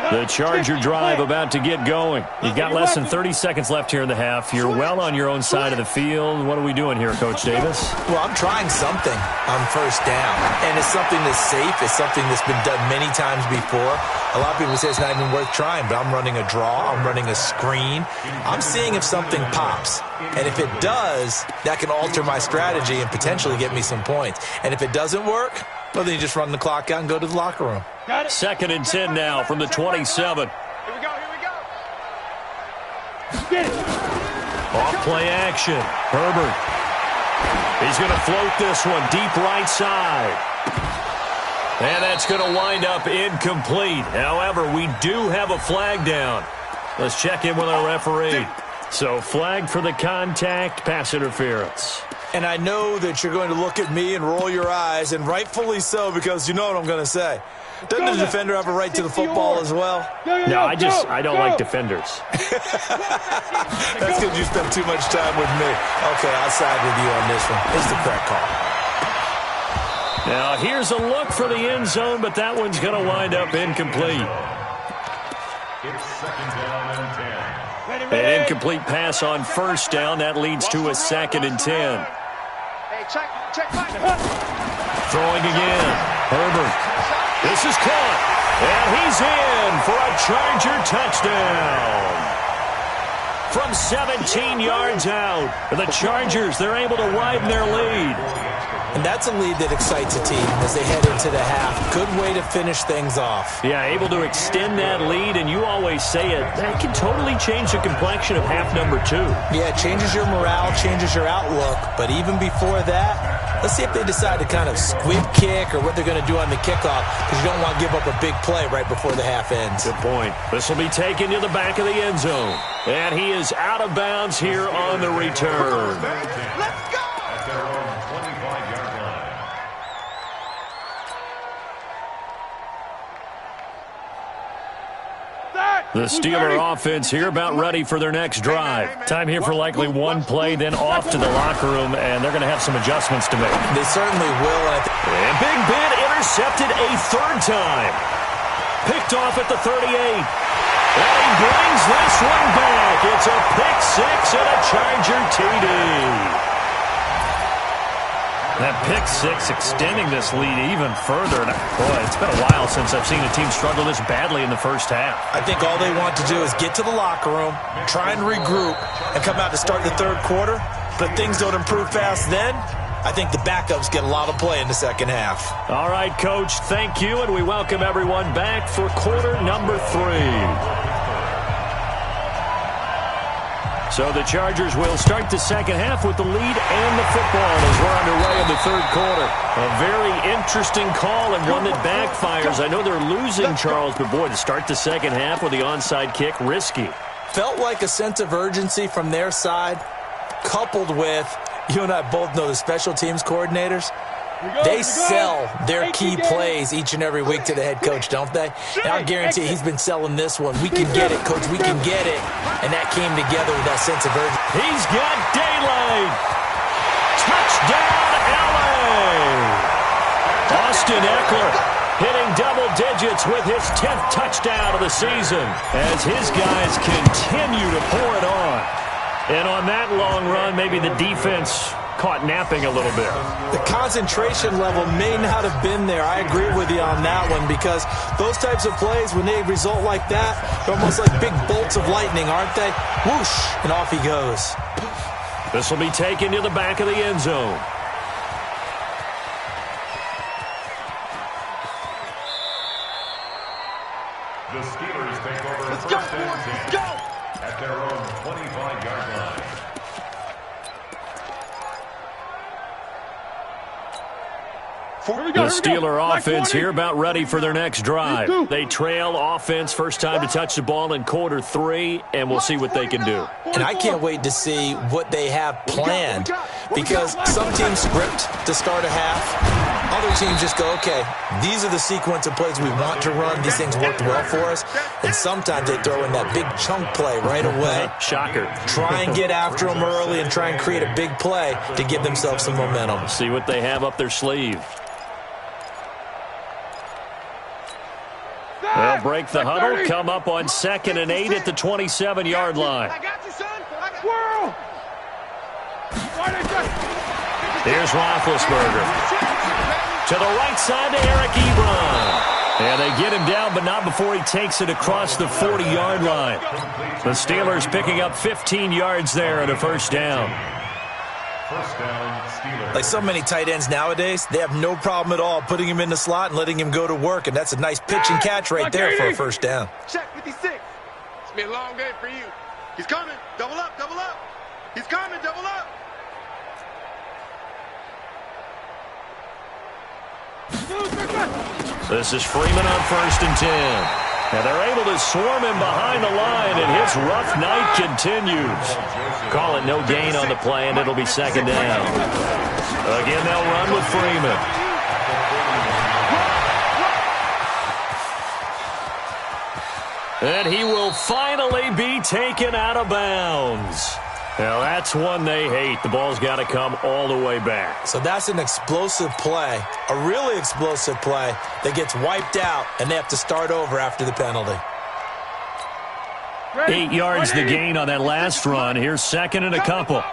The Charger drive about to get going. You've got less than 30 seconds left here in the half. You're well on your own side of the field. What are we doing here, Coach Davis? Well, I'm trying something on first down. And it's something that's safe. It's something that's been done many times before. A lot of people say it's not even worth trying, but I'm running a draw. I'm running a screen. I'm seeing if something pops. And if it does, that can alter my strategy and potentially get me some points. And if it doesn't work, well, then you just run the clock out and go to the locker room. 2nd and 10 now from the 27. Here we go. Off play action. Herbert. He's going to float this one deep right side. And that's going to wind up incomplete. However, we do have a flag down. Let's check in with our referee. So flag for the contact, pass interference. And I know that you're going to look at me and roll your eyes, and rightfully so, because you know what I'm going to say. Doesn't the defender have a right to the football as well? No, I don't like defenders. That's because you spent too much time with me. Okay, I'll side with you on this one. It's the correct call. Now, here's a look for the end zone, but that one's going to wind up incomplete. It's 2nd down and 10. An incomplete pass on first down. That leads to a 2nd and 10. Hey, check mine. Throwing again. Herbert. This is caught. And he's in for a Charger touchdown. From 17 yards out. The Chargers, they're able to widen their lead. And that's a lead that excites a team as they head into the half. Good way to finish things off. Yeah, able to extend that lead, and you always say it, that can totally change the complexion of half number 2. Yeah, it changes your morale, changes your outlook. But even before that, let's see if they decide to kind of squib kick or what they're going to do on the kickoff, because you don't want to give up a big play right before the half ends. Good point. This will be taken to the back of the end zone. And he is out of bounds here on the return. Let's go! At their own 25-yard line. The Steeler offense here about ready for their next drive. Time here for likely one play, then off to the locker room, and they're going to have some adjustments to make. They certainly will. And Big Ben intercepted a 3rd time. Picked off at the 38. And he brings this one back. It's a pick 6 and a Charger TD. That pick 6 extending this lead even further. And boy, it's been a while since I've seen a team struggle this badly in the first half. I think all they want to do is get to the locker room, try and regroup, and come out to start the 3rd quarter. But if things don't improve fast then, I think the backups get a lot of play in the second half. All right, Coach, thank you, and we welcome everyone back for quarter number 3. So the Chargers will start the second half with the lead and the football as we're underway in the 3rd quarter. A very interesting call and one that backfires. I know they're losing, Charles, but boy, to start the second half with the onside kick, risky. Felt like a sense of urgency from their side, coupled with, you and I both know the special teams coordinators. They sell their key plays each and every week to the head coach, don't they? And I guarantee he's been selling this one. We can get it, Coach. We can get it. And that came together with that sense of urgency. He's got daylight. away. Austin Eckler hitting double digits with his 10th touchdown of the season as his guys continue to pour it on. And on that long run, maybe the defense caught napping a little bit. The concentration level may not have been there. I agree with you on that one because those types of plays, when they result like that, they're almost like big bolts of lightning, aren't they? Whoosh, and off he goes. This will be taken to the back of the end zone. The Steelers take over first and 10 at their own 25-yard line. The Steeler offense here about ready for their next drive. They trail offense first time to touch the ball in quarter 3, and we'll see what they can do. And I can't wait to see what they have planned because some teams script to start a half. Other teams just go, okay, these are the sequence of plays we want to run. These things worked well for us. And sometimes they throw in that big chunk play right away. Shocker. Try and get after them early and try and create a big play to give themselves some momentum. See what they have up their sleeve. They'll break the huddle, come up on 2nd and 8 at the 27-yard line. I got you, son. Whirl. Here's Roethlisberger. To the right side to Eric Ebron. And they get him down, but not before he takes it across the 40-yard line. The Steelers picking up 15 yards there and a first down. First down, Steelers. Like so many tight ends nowadays, they have no problem at all putting him in the slot and letting him go to work, and that's a nice pitch and catch right there for a first down. Check 56. It's been a long day for you. He's coming. Double up, double up. He's coming, double up. This is Freeman on 1st and 10. And they're able to swarm him behind the line, and his rough night continues. Call it no gain on the play, and it'll be 2nd down. Again, they'll run with Freeman. And he will finally be taken out of bounds. Now, that's one they hate. The ball's got to come all the way back. So that's an explosive play, a really explosive play that gets wiped out, and they have to start over after the penalty. 8 yards the gain on that last run. Here's 2nd and a couple.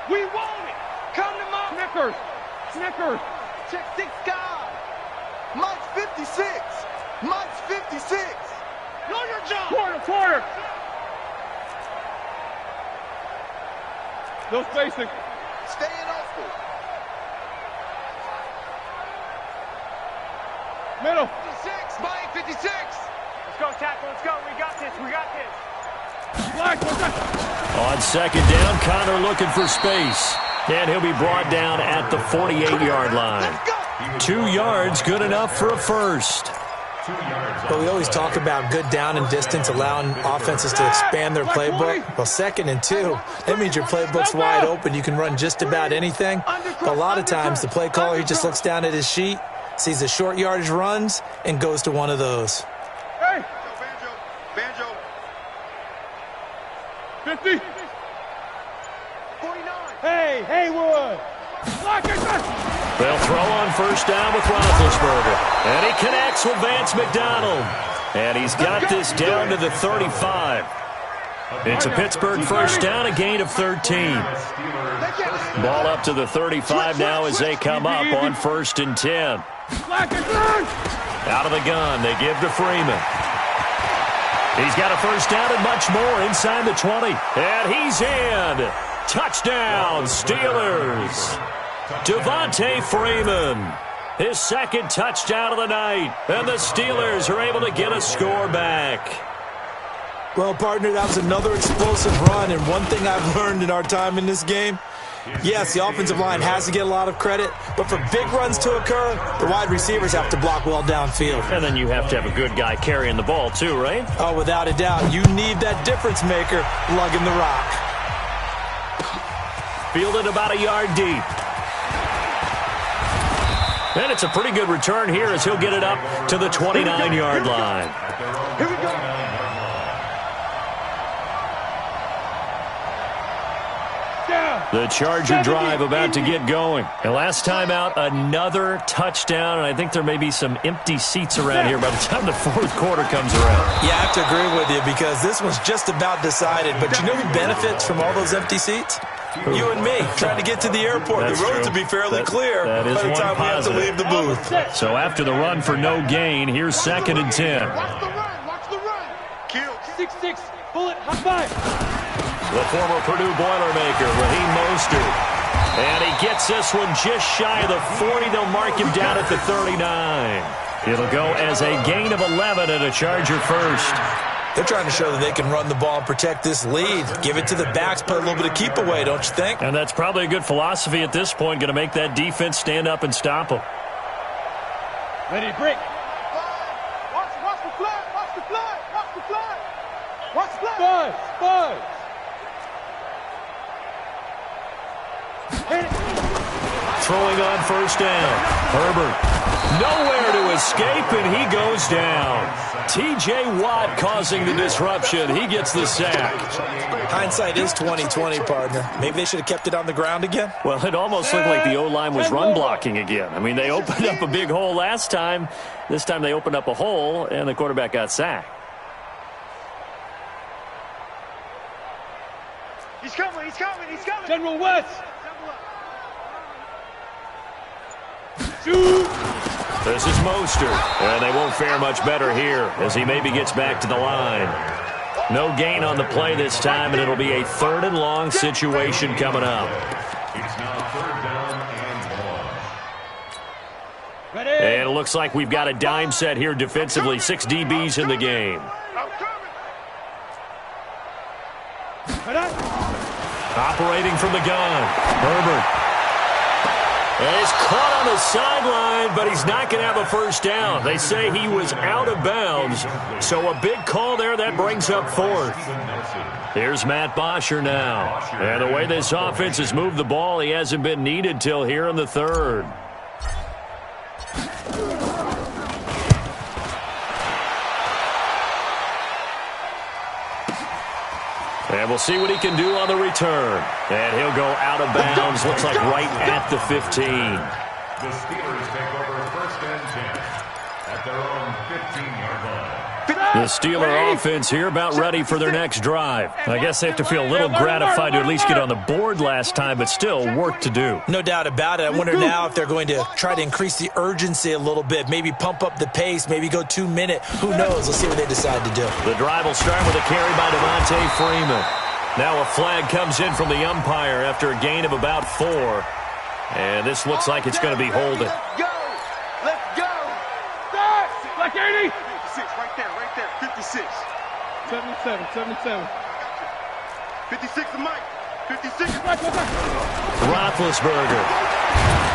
We want it. Come to Mom. Snickers. Snickers. Check 6 guys. Mike's 56. Mike's 56. Know your job. Quarter. No spacing. Stay in off. Middle. 56. Mike 56. Let's go, tackle. Let's go. We got this. On 2nd down, Connor looking for space. And he'll be brought down at the 48-yard line. 2 yards, good enough for a first. But we always talk about good down and distance, allowing offenses to expand their playbook. Well, 2nd and 2, that means your playbook's wide open. You can run just about anything. But a lot of times, the play caller, he just looks down at his sheet, sees the short yardage runs, and goes to one of those. Hey! Banjo. 50. 49. Hey, Haywood. They'll throw on 1st down with Roethlisberger. And he connects with Vance McDonald. And he's got this down to the 35. It's a Pittsburgh 1st down, a gain of 13. Ball up to the 35 now as they come up on 1st and 10. Out of the gun, they give to Freeman. He's got a 1st down and much more inside the 20. And he's in. Touchdown, Steelers. Devontae Freeman, his 2nd touchdown of the night, and the Steelers are able to get a score back. Well, partner, that was another explosive run, and one thing I've learned in our time in this game, yes, the offensive line has to get a lot of credit, but for big runs to occur, the wide receivers have to block well downfield. And then you have to have a good guy carrying the ball too, right? Oh, without a doubt. You need that difference maker lugging the rock. Fielded about a yard deep. And it's a pretty good return here as he'll get it up to the 29-yard line. Here we go. The Charger drive about to get going. And last time out, another touchdown, and I think there may be some empty seats around here by the time the fourth quarter comes around. Yeah, I have to agree with you because this one's just about decided. But you know who benefits from all those empty seats? You and me, trying to get to the airport. That's the roads true. will be fairly clear that is by the one time positive. we have to leave the booth. So after the run for no gain, here's 2nd and 10. Watch the run. Watch the run. Kill. 6-6. Bullet. High five. The former Purdue Boilermaker, Raheem Mostert. And he gets this one just shy of the 40. They'll mark him down at the 39. It'll go as a gain of 11 and a Charger first. They're trying to show that they can run the ball and protect this lead. Give it to the backs, play a little bit of keep away, don't you think? And that's probably a good philosophy at this point, going to make that defense stand up and stop them. Ready to break. Watch the flag. Watch the flag. Watch the flag. Watch the flag. Buzz. Throwing on first down. Herbert. Nowhere to escape, and he goes down. T.J. Watt causing the disruption. He gets the sack. Hindsight is 20/20, partner. Maybe they should have kept it on the ground again. Well, it almost looked like the O-line was run blocking again. I mean, they opened up a big hole last time. This time they opened up a hole, and the quarterback got sacked. He's coming. He's coming. He's coming. General West. Shoot. This is Mostert, and they won't fare much better here as he maybe gets back to the line. No gain on the play this time, and it'll be a 3rd and long situation coming up. It's now 3rd down and 1. And it looks like we've got a dime set here defensively. 6 DBs in the game. Operating from the gun, Herbert. And he's caught on the sideline, but he's not going to have a first down. They say he was out of bounds. So a big call there, that brings up 4th. Here's Matt Bosher now. And the way this offense has moved the ball, he hasn't been needed till here in the 3rd. And we'll see what he can do on the return. And he'll go out of bounds. Looks like right at the 15. The Steelers take over 1st and 10 at their own 15-yard line. The Steeler offense here about ready for their next drive. I guess they have to feel a little gratified to at least get on the board last time, but still work to do. No doubt about it. I wonder now if they're going to try to increase the urgency a little bit, maybe pump up the pace, maybe go 2 minute. Who knows? Let's see what they decide to do. The drive will start with a carry by Devontae Freeman. Now a flag comes in from the umpire after a gain of about 4. And this looks like it's going to be holding. Let's go. Like 80. 56, right there. 56. 77. 56 to Mike. 56 is Mike. Roethlisberger.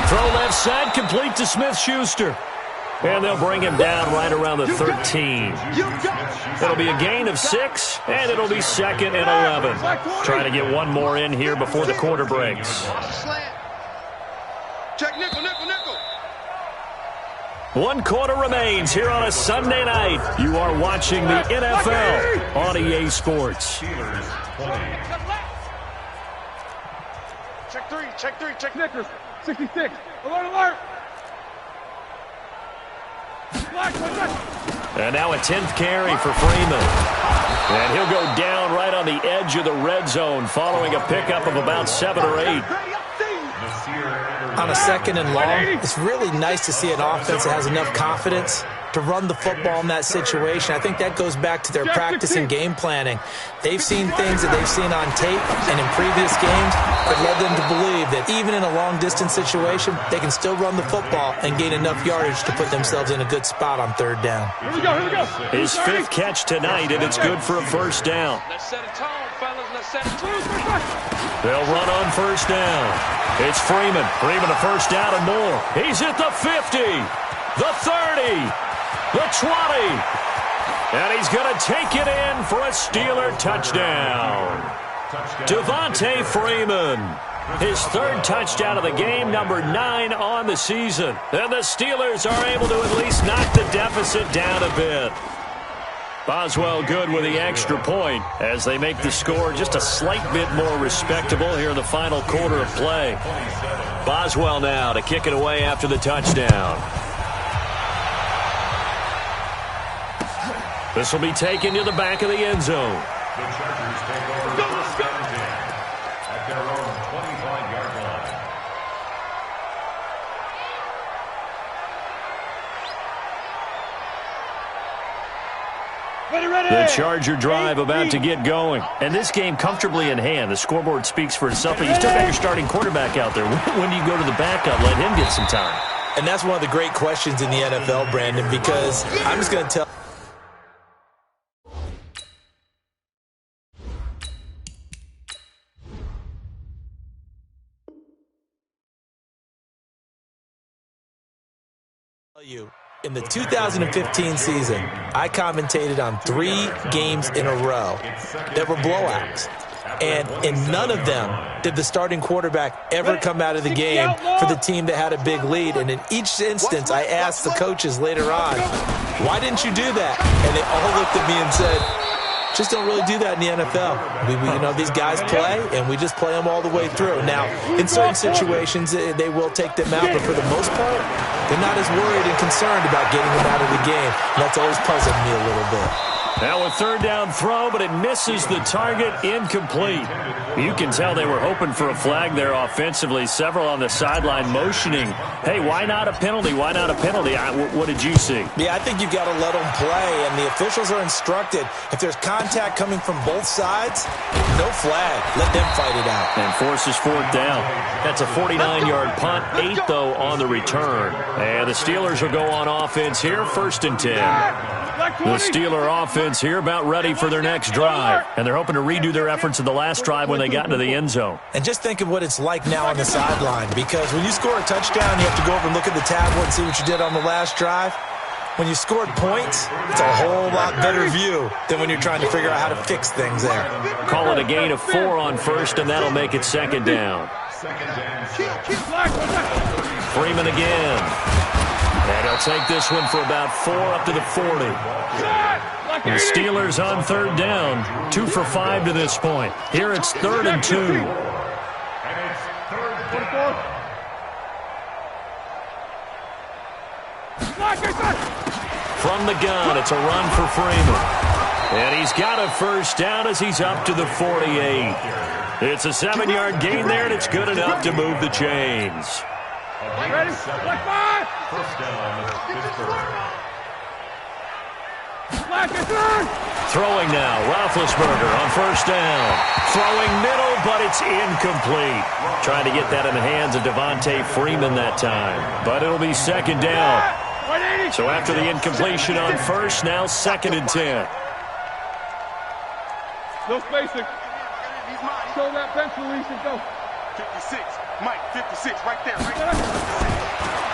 Throw left side, complete to Smith-Schuster. And they'll bring him down right around the 13. It'll be a gain of 6, and it'll be 2nd and 11. Trying to get one more in here before the quarter breaks. Check nickel. 1 quarter remains here on a Sunday night. You are watching the NFL on EA Sports. Check 3. Check Nickers. 66. Alert. And now a 10th carry for Freeman. And he'll go down right on the edge of the red zone following a pickup of about 7 or 8. On a 2nd and long, it's really nice to see an offense that has enough confidence to run the football in that situation. I think that goes back to their practice and game planning. They've seen things that they've seen on tape and in previous games that led them to believe that even in a long-distance situation, they can still run the football and gain enough yardage to put themselves in a good spot on 3rd down. Here we go. His 5th catch tonight, and it's good for a first down. Let's set a tone, fellas. Let's set a tone. They'll run on first down. It's Freeman. Freeman a first down and more. He's at the 50, the 30, the 20. And he's going to take it in for a Steeler touchdown. Devontae Freeman. His 3rd touchdown of the game, number 9 on the season. And the Steelers are able to at least knock the deficit down a bit. Boswell good with the extra point as they make the score just a slight bit more respectable here in the final quarter of play. Boswell now to kick it away after the touchdown. This will be taken to the back of the end zone. The Chargers take over first and 10 at their own 25-yard line. The Charger drive about to get going. And this game comfortably in hand. The scoreboard speaks for itself, but you still got your starting quarterback out there. When do you go to the backup? Let him get some time. And that's one of the great questions in the NFL, Brandon, because I'm just going to tell you. In the 2015 season, I commentated on 3 games in a row that were blowouts. And in none of them did the starting quarterback ever come out of the game for the team that had a big lead. And in each instance, I asked the coaches later on, why didn't you do that? And they all looked at me and said, just don't really do that in the NFL. These guys play, and we just play them all the way through. Now, in certain situations, they will take them out, but for the most part, they're not as worried and concerned about getting them out of the game. And that's always puzzled me a little bit. Now a third down throw, but it misses the target, incomplete. You can tell they were hoping for a flag there offensively. Several on the sideline motioning, hey, why not a penalty? Why not a penalty? What did you see? Yeah, I think you've got to let them play, and the officials are instructed, if there's contact coming from both sides, no flag. Let them fight it out. And forces fourth down. That's a 49-yard punt, 8, though, on the return. And the Steelers will go on offense here, 1st and 10. The Steeler offense here about ready for their next drive. And they're hoping to redo their efforts in the last drive when they got into the end zone. And just think of what it's like now on the sideline, because when you score a touchdown, you have to go over and look at the tablet and see what you did on the last drive. When you scored points, it's a whole lot better view than when you're trying to figure out how to fix things there. Call it a gain of 4 on first, and that'll make it 2nd down. Freeman again. And he'll take this one for about 4 up to the 40. The Steelers on 3rd down, 2 for 5 to this point. Here it's 3rd and 2. And it's 3rd down. From the gun, it's a run for Freeman. And he's got a first down as he's up to the 48. It's a 7-yard gain there, and it's good enough to move the chains. Ready? Black 5! First down, Pittsburgh. Throwing now, Roethlisberger on 1st down. Throwing middle, but it's incomplete. Trying to get that in the hands of Devontae Freeman that time. But it'll be 2nd down. So after the incompletion on 1st, now 2nd and 10. No spacing. Show that bench release and go. 56. Mike, 56, right there.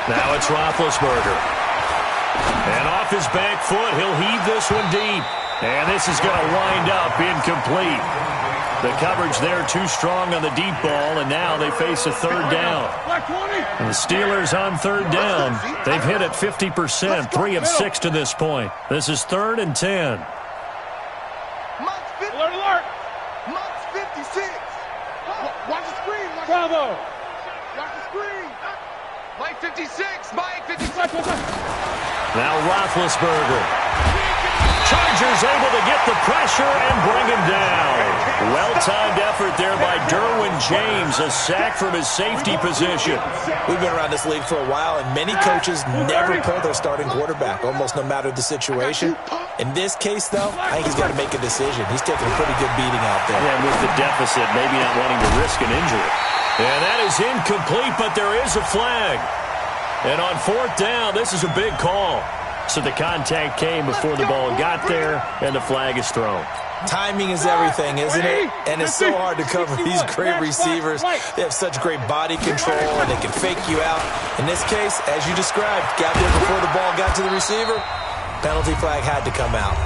Now it's Roethlisberger. And off his back foot, he'll heave this one deep. And this is going to wind up incomplete. The coverage there too strong on the deep ball, and now they face a 3rd down. And the Steelers on 3rd down. They've hit it 50%, 3 of 6 to this point. This is 3rd and 10. Alert, alert! Mike's 56. Watch the screen. Bravo! Watch the screen. Mike 56. Mike 56. Now Roethlisberger. Chargers able to get the pressure and bring him down. Well-timed effort there by Derwin James, a sack from his safety position. We've been around this league for a while, and many coaches never pull their starting quarterback, almost no matter the situation. In this case, though, I think he's got to make a decision. He's taking a pretty good beating out there. And with the deficit, maybe not wanting to risk an injury. And that is incomplete, but there is a flag. And on 4th down, this is a big call. So the contact came before the ball got there, and the flag is thrown. Timing is everything, isn't it? And it's so hard to cover these great receivers. They have such great body control, and they can fake you out. In this case, as you described, got there before the ball got to the receiver. Penalty flag had to come out.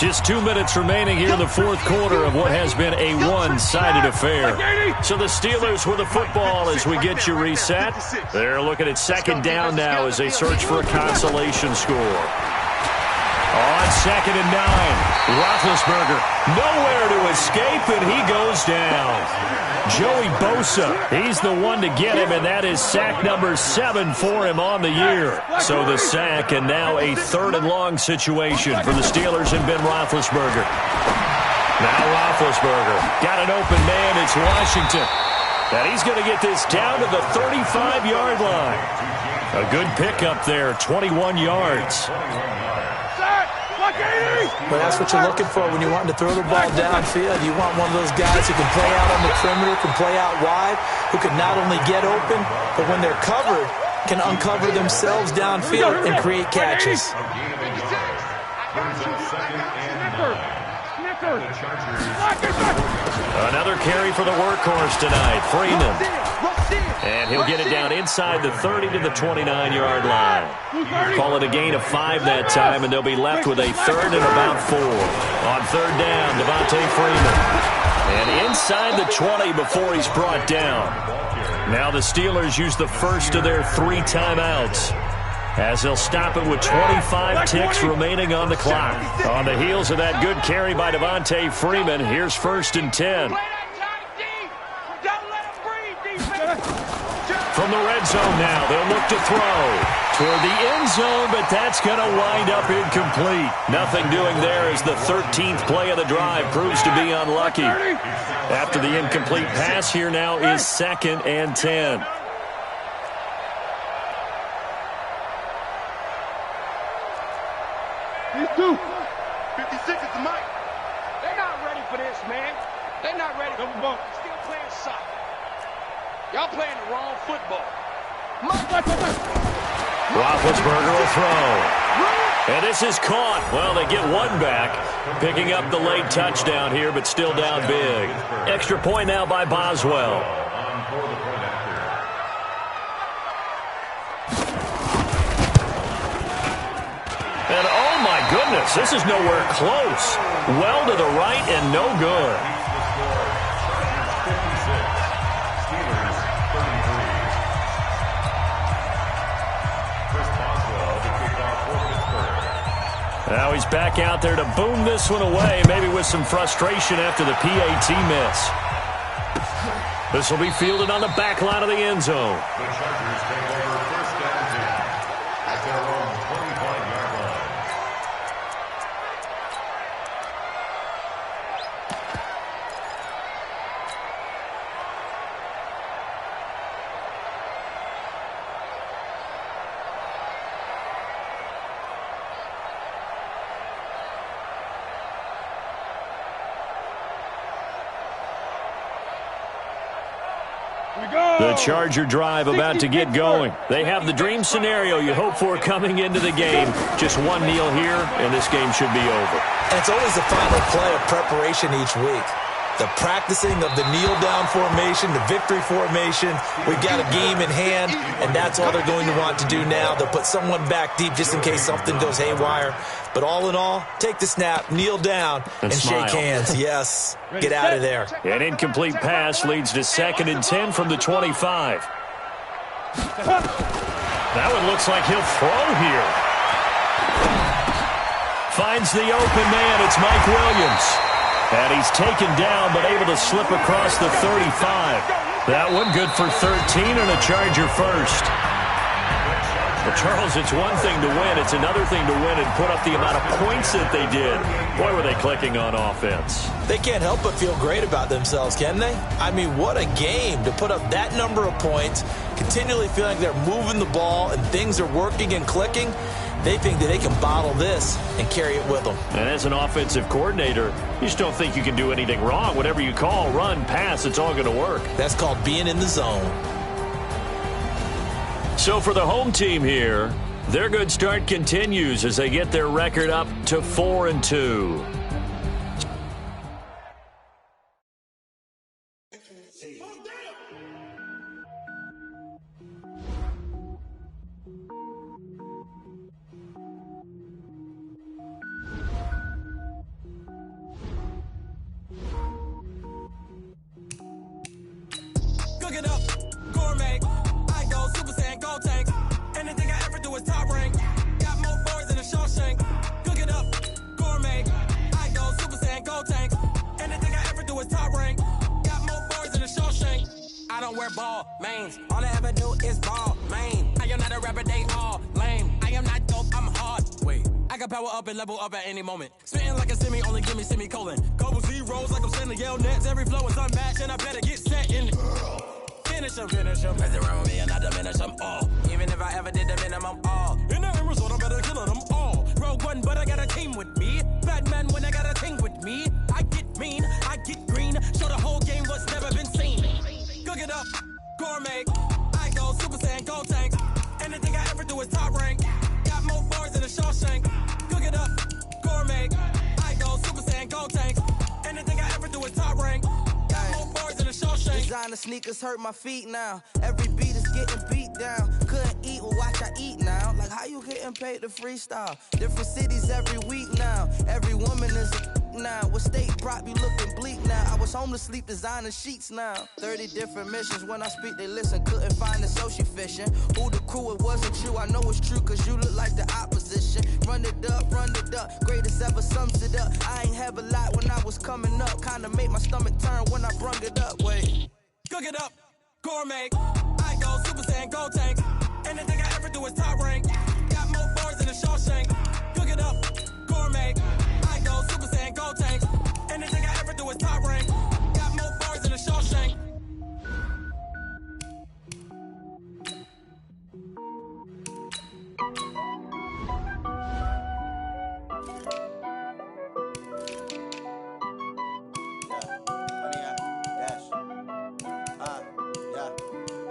Just 2 minutes remaining here in the 4th quarter of what has been a one-sided affair. So the Steelers with the football as we get you reset. They're looking at 2nd down now as they search for a consolation score. On 2nd and 9. Roethlisberger nowhere to escape, and he goes down. Joey Bosa, he's the one to get him, and that is sack number 7 for him on the year. So the sack, and now a 3rd and long situation for the Steelers and Ben Roethlisberger. Now Roethlisberger got an open man. It's Washington. And he's going to get this down to the 35-yard line. A good pickup there, 21 yards. Well, that's what you're looking for when you're wanting to throw the ball downfield. You want one of those guys who can play out on the perimeter, can play out wide, who can not only get open, but when they're covered, can uncover themselves downfield and create catches. Another carry for the workhorse tonight, Freeman. And he'll get it down inside the 30 to the 29-yard line. Call it a gain of 5 that time, and they'll be left with a 3rd and about 4. On 3rd down, Devontae Freeman. And inside the 20 before he's brought down. Now the Steelers use the first of their 3 timeouts, as they'll stop it with 25 ticks remaining on the clock. On the heels of that good carry by Devontae Freeman, here's 1st and 10. From the red zone now, they'll look to throw toward the end zone, but that's going to wind up incomplete. Nothing doing there as the 13th play of the drive proves to be unlucky. After the incomplete pass, here now is 2nd and 10. These two. 56 is the mic. They're not ready for this, man. They're not ready for football. Still playing soccer. Y'all playing the wrong football. Roethlisberger will throw. And this is caught. Well, they get one back, picking up the late touchdown here, but still down big. Extra point now by Boswell. And oh my goodness, this is nowhere close. Well to the right and no good. Now he's back out there to boom this one away, maybe with some frustration after the PAT miss. This will be fielded on the back line of the end zone. The Chargers take over 1st and 10 at their own 25-yard line. The Charger drive about to get going. They have the dream scenario you hope for coming into the game. Just one kneel here, and this game should be over. And it's always the final play of preparation each week. The practicing of the kneel-down formation, the victory formation. We've got a game in hand, and that's all they're going to want to do now. They'll put someone back deep just in case something goes haywire. But all in all, take the snap, kneel down, and shake hands. Yes, get out of there. An incomplete pass leads to 2nd and 10 from the 25. That one looks like he'll throw here. Finds the open man. It's Mike Williams. And he's taken down, but able to slip across the 35. That one good for 13 and a Charger first. Well, Charles, it's one thing to win. It's another thing to win and put up the amount of points that they did. Boy, were they clicking on offense. They can't help but feel great about themselves, can they? I mean, what a game to put up that number of points, continually feeling like they're moving the ball and things are working and clicking. They think that they can bottle this and carry it with them. And as an offensive coordinator, you just don't think you can do anything wrong. Whatever you call, run, pass, it's all going to work. That's called being in the zone. So for the home team here, their good start continues as they get their record up to 4-2. Cook it up, gourmet. I go Super Saiyan, go tank. Anything I ever do is top rank. Got more boys than a Shawshank. Cook it up, don't wear ball mains. All I ever do is ball lame. I am not a rapper, they all lame. I am not dope, I'm hard. Wait, I can power up and level up at any moment. Spitting like a semi, only give me semicolon. Couple zeros like I'm sending yell nets. Every flow is unmatched and I better get set in. Finish them. Mess around with me and I diminish them all. Even if I ever did the minimum all. In the end result, I'm better killing them all. Rogue one, but I got a team with me. Bad man when I got a team with me. I get mean, I get green. Show the whole game what's never been seen. Cook it up, gourmet. I go Super Saiyan, gold tank. Anything I ever do is top rank. Got more bars than a Shawshank. Cook it up, gourmet. I go Super Saiyan, gold tank. Anything I ever do is top rank. Got more bars than a Shawshank. Designer sneakers hurt my feet now. Every beat is getting beat down. Couldn't eat, well watch I eat now. Like how you getting paid to freestyle? Different cities every week now. Every woman is a now. What state brought me looking bleak now? I was home to sleep designing sheets now. 30 different missions. When I speak they listen. Couldn't find the social fishing. Who the crew, it wasn't you. I know it's true cause you look like the opposition. Run it up. Greatest ever sums it up. I ain't have a lot when I was coming up. Kinda made my stomach turn when I brung it up. Wait. Cook it up, gourmet. I go Super Saiyan, gold tank. Anything I ever do is top rank. Got more bars than a Shawshank. Cook it up, gourmet. I go Super Saiyan, gold tank. Anything I ever do is top rank. Got more bars than a Shawshank.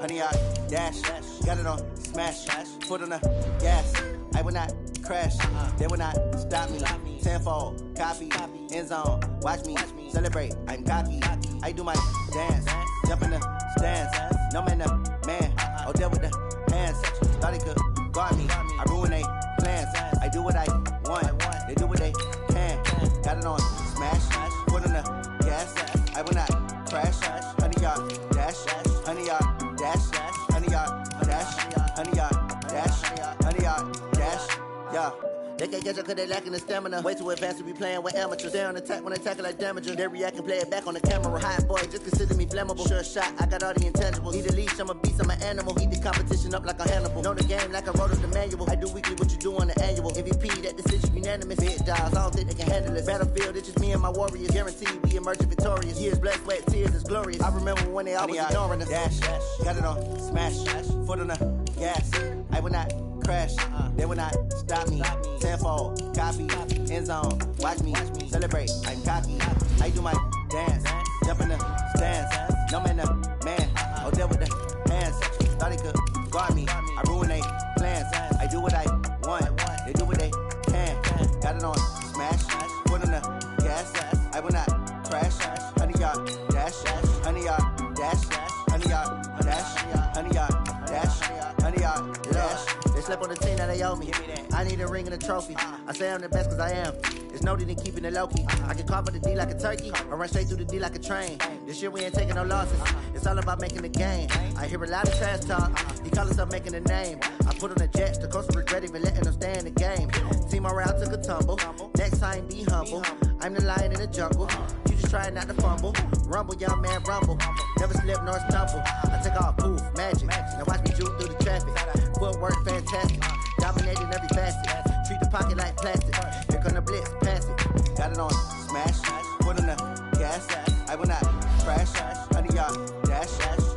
Honey, I dash, got it on smash, foot on the gas. I will not crash, they will not stop me. Tenfold, copy, end zone, watch me celebrate. I'm cocky, I do my dance, jump in the stands. No man, man, oh there with the hands. Thought he could guard me, I ruin they plans. I do what I want, they do what they can. Got it on smash, foot on the gas. I will not crash, honey, y'all dash, honey, y'all dash, honey, y'all dash, honey, y'all dash, honey, y'all dash, yeah. They can't catch up cause they lacking the stamina. Way too advanced to be playing with amateurs. They on attack when attack like damager. They react and play it back on the camera. Hot boy, just consider me flammable. Sure shot, I got all the intangibles. Need a leash, I'm a beast, I'm an animal. Eat the competition up like a Hannibal. Know the game like I wrote up the manual. I do weekly what you do on the annual. MVP, that decision unanimous. Big dogs, I don't think they can handle it. Battlefield, it's just me and my warriors. Guaranteed we emerging victorious. Years, blood, sweat, tears, it's glorious. I remember when they always ignoring us. Dash, got it on smash, foot on the gas. I will not crash, they will not stop me. Tenfold, copy, end zone, watch me celebrate. I'm cocky, I do my dance, jump in the stands. No man, man, oh there with the hands. Thought he could guard me, I ruin they plans. I do what I want, they do what they can. Got it on smash, foot on the gas. I will not crash, honey y'all dash, honey y'all dash, honey y'all dash, honey y'all dash, honey y'all dash. They slept on the team that they owe me. I need a ring and a trophy. I say I'm the best cause I am. It's no need in keeping it low key. I can carve up the D like a turkey or run straight through the D like a train. This year we ain't taking no losses. It's all about making the game. I hear a lot of trash talk. He call himself making a name. I put on the jets. The coach will regret even letting them stay in the game. Team morale took a tumble. Next time be humble. I'm the lion in the jungle. You just try not to fumble. Rumble, young man, rumble. Never slip nor stumble. I take off, poof, magic. Now watch me juke through the traffic. Footwork fantastic. Dominating every facet. Treat the pocket like plastic. Here come the blitz, pass it. Got it on smash. Foot on the gas. I will not crash. Honey y'all dash.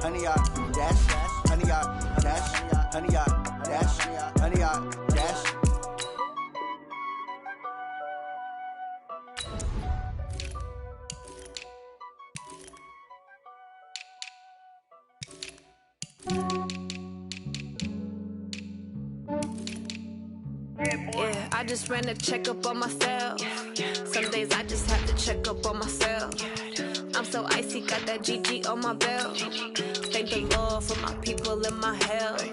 Honey y'all dash. Honey y'all dash. Honey y'all dash. Honey y'all dash. Yeah, I just ran a checkup on myself. Some days I just have to check up on myself. I'm so icy, got that GG on my belt. Thank the Lord for my people in my health.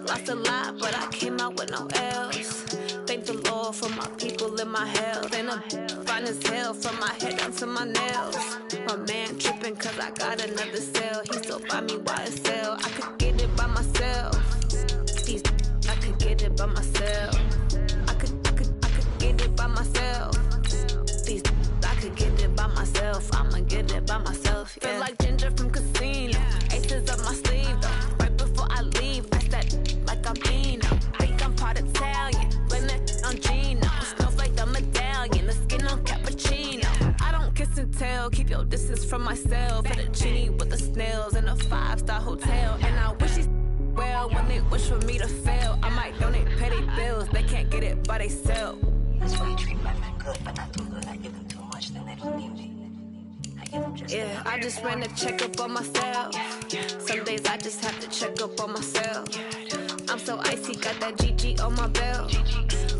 Lost a lot, but I came out with no L's. Thank the Lord for my people in my health. And I'm fine as hell from my head down to my nails. My man tripping cause I got another cell. He still buy me YSL. I could get it by myself. I could get it by myself. I could get it by myself. I could get it by myself. I'ma get it by myself. Yeah. Feel like Ginger from Casino. Aces up my real. Keep your distance from myself. Fettuccine with the snails in a 5-star hotel. And I wish these well when they wish for me to fail. I might donate petty bills. They can't get it by themselves. That's why you treat my men good, but not too good. I give them too much, then they don't need me. I give them just yeah, I just ran a checkup on myself. Some days I just have to check up on myself. I'm so icy, got that GG on my belt.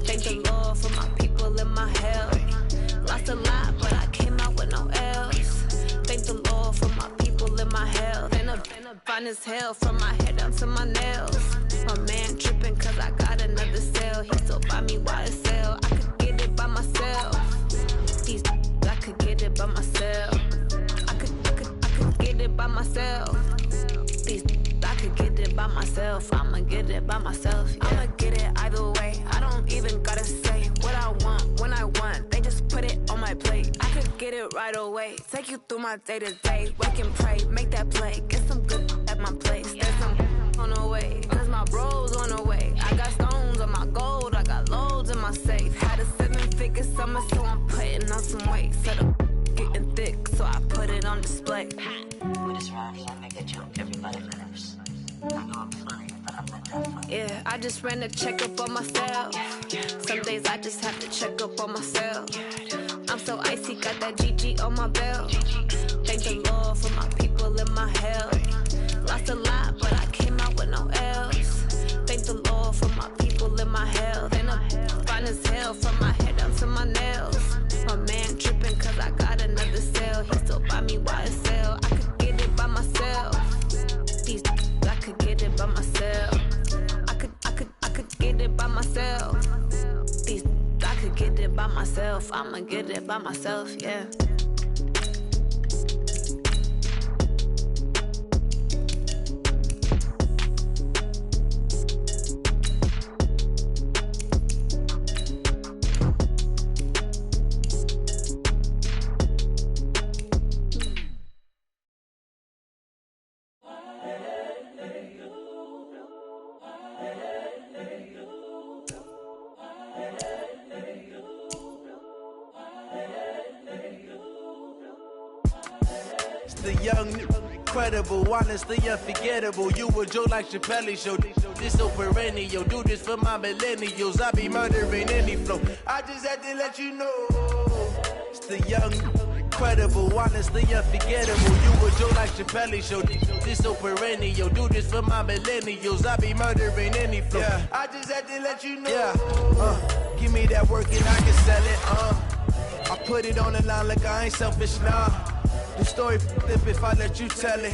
Thank the Lord for my people in my health. Lost a lot, but I came out with no else. Thank the Lord for my people in my health. And I'm fine as hell from my head down to my nails. My man tripping cause I got another cell. He still buy me YSL. I could get it by myself. These I could get it by myself. I could get it by myself. These I could get it by myself. I'ma get it by myself. Yeah. I'ma get it either way. I don't even gotta say what I want when I want. They just put it on my plate. I could get it right away. Take you through my day to day. Wake and pray, make that play. Get some good at my place. There's some on the way. Cause my bro's on the way. I got stones on my gold. I got loads in my safe. Had a 7-figure summer, so I'm putting on some weight. Set up getting thick, so I put it on display. with this rhyme, I make it jump everybody nerves. I know I'm funny, but I'm not that funny. Yeah, I just ran a checkup on myself. Some days I just have to check up on myself. I'm so icy, got that GG on my belt. Thank the Lord for my people in my health. Lost a lot, but I came out with no else. Thank the Lord for my people in my health. And I'm fine as hell from my head down to my nails. My man tripping cause I got another cell. He still buy me YSL. I could get it by myself. These I could get it by myself. I could get it by myself. These I could get it by myself. I'ma get it by myself, yeah. The young, incredible, honestly unforgettable. You a Joe like Chappelle show. This so perennial. Do this for my millennials. I be murdering any flow. I just had to let you know. It's the young, incredible, honestly unforgettable. You a Joe like Chappelle show. This so perennial. Do this for my millennials. I be murdering any flow. Yeah. I just had to let you know. Yeah. Give me that work and I can sell it. I put it on the line like I ain't selfish, nah. The story flip if I let you tell it.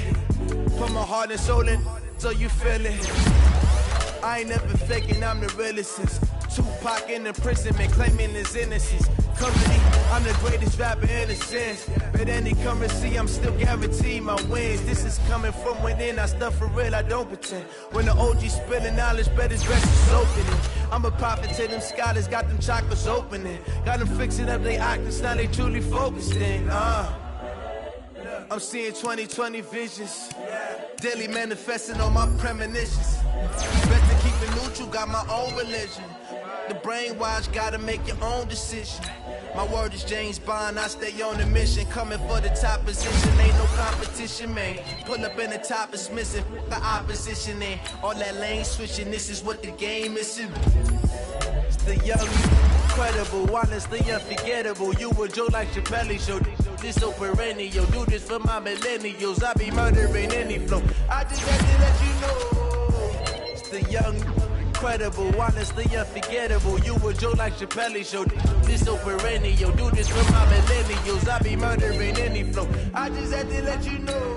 Put my heart and soul in so you feel it. I ain't never faking, I'm the realest since Tupac in imprisonment, claiming his innocence. Company, I'm the greatest rapper in a sense. But any currency, I'm still guaranteed my wins. This is coming from within, I stuff for real, I don't pretend. When the OG spilling knowledge, bet his best is opening. I'm a prophet to them scholars, got them chakras opening. Got them fixing up they octaves, now they truly focusing. I'm seeing 2020 visions. Daily manifesting on my premonitions. Best to keep it neutral, got my own religion. The brainwash, gotta make your own decision. My word is James Bond, I stay on a mission. Coming for the top position, ain't no competition, man. Pull up in the top, it's missing, the opposition ain't. All that lane switching, this is what the game is. It's the young, incredible, honestly unforgettable. You a Joe like Chappelle show. This so perennial. Do this for my millennials. I be murdering any flow. I just had to let you know. It's the young, incredible, honestly unforgettable. You a Joe like Chappelle show. This so perennial. Do this for my millennials. I be murdering any flow. I just had to let you know.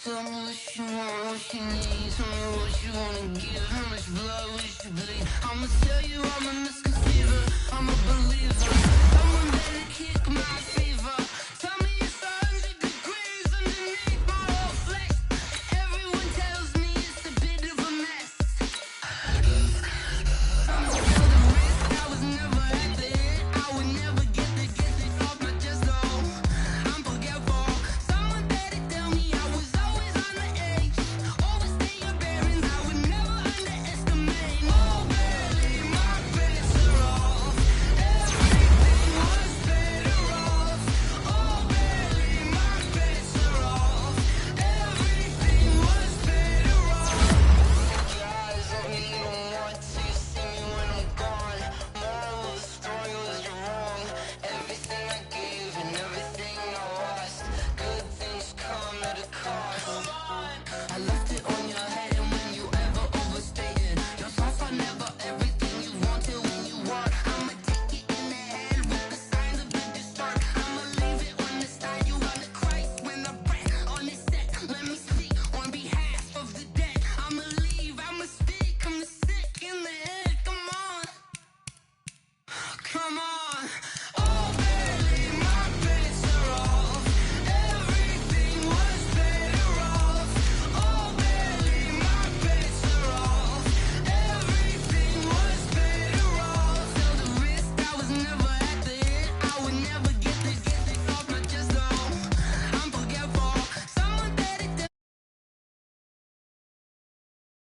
Tell me what you want, what you need. Tell me what you wanna give. How much blood wish you bleed? I'ma tell you I'm a misconceiver. I'm a believer. Someone better kick my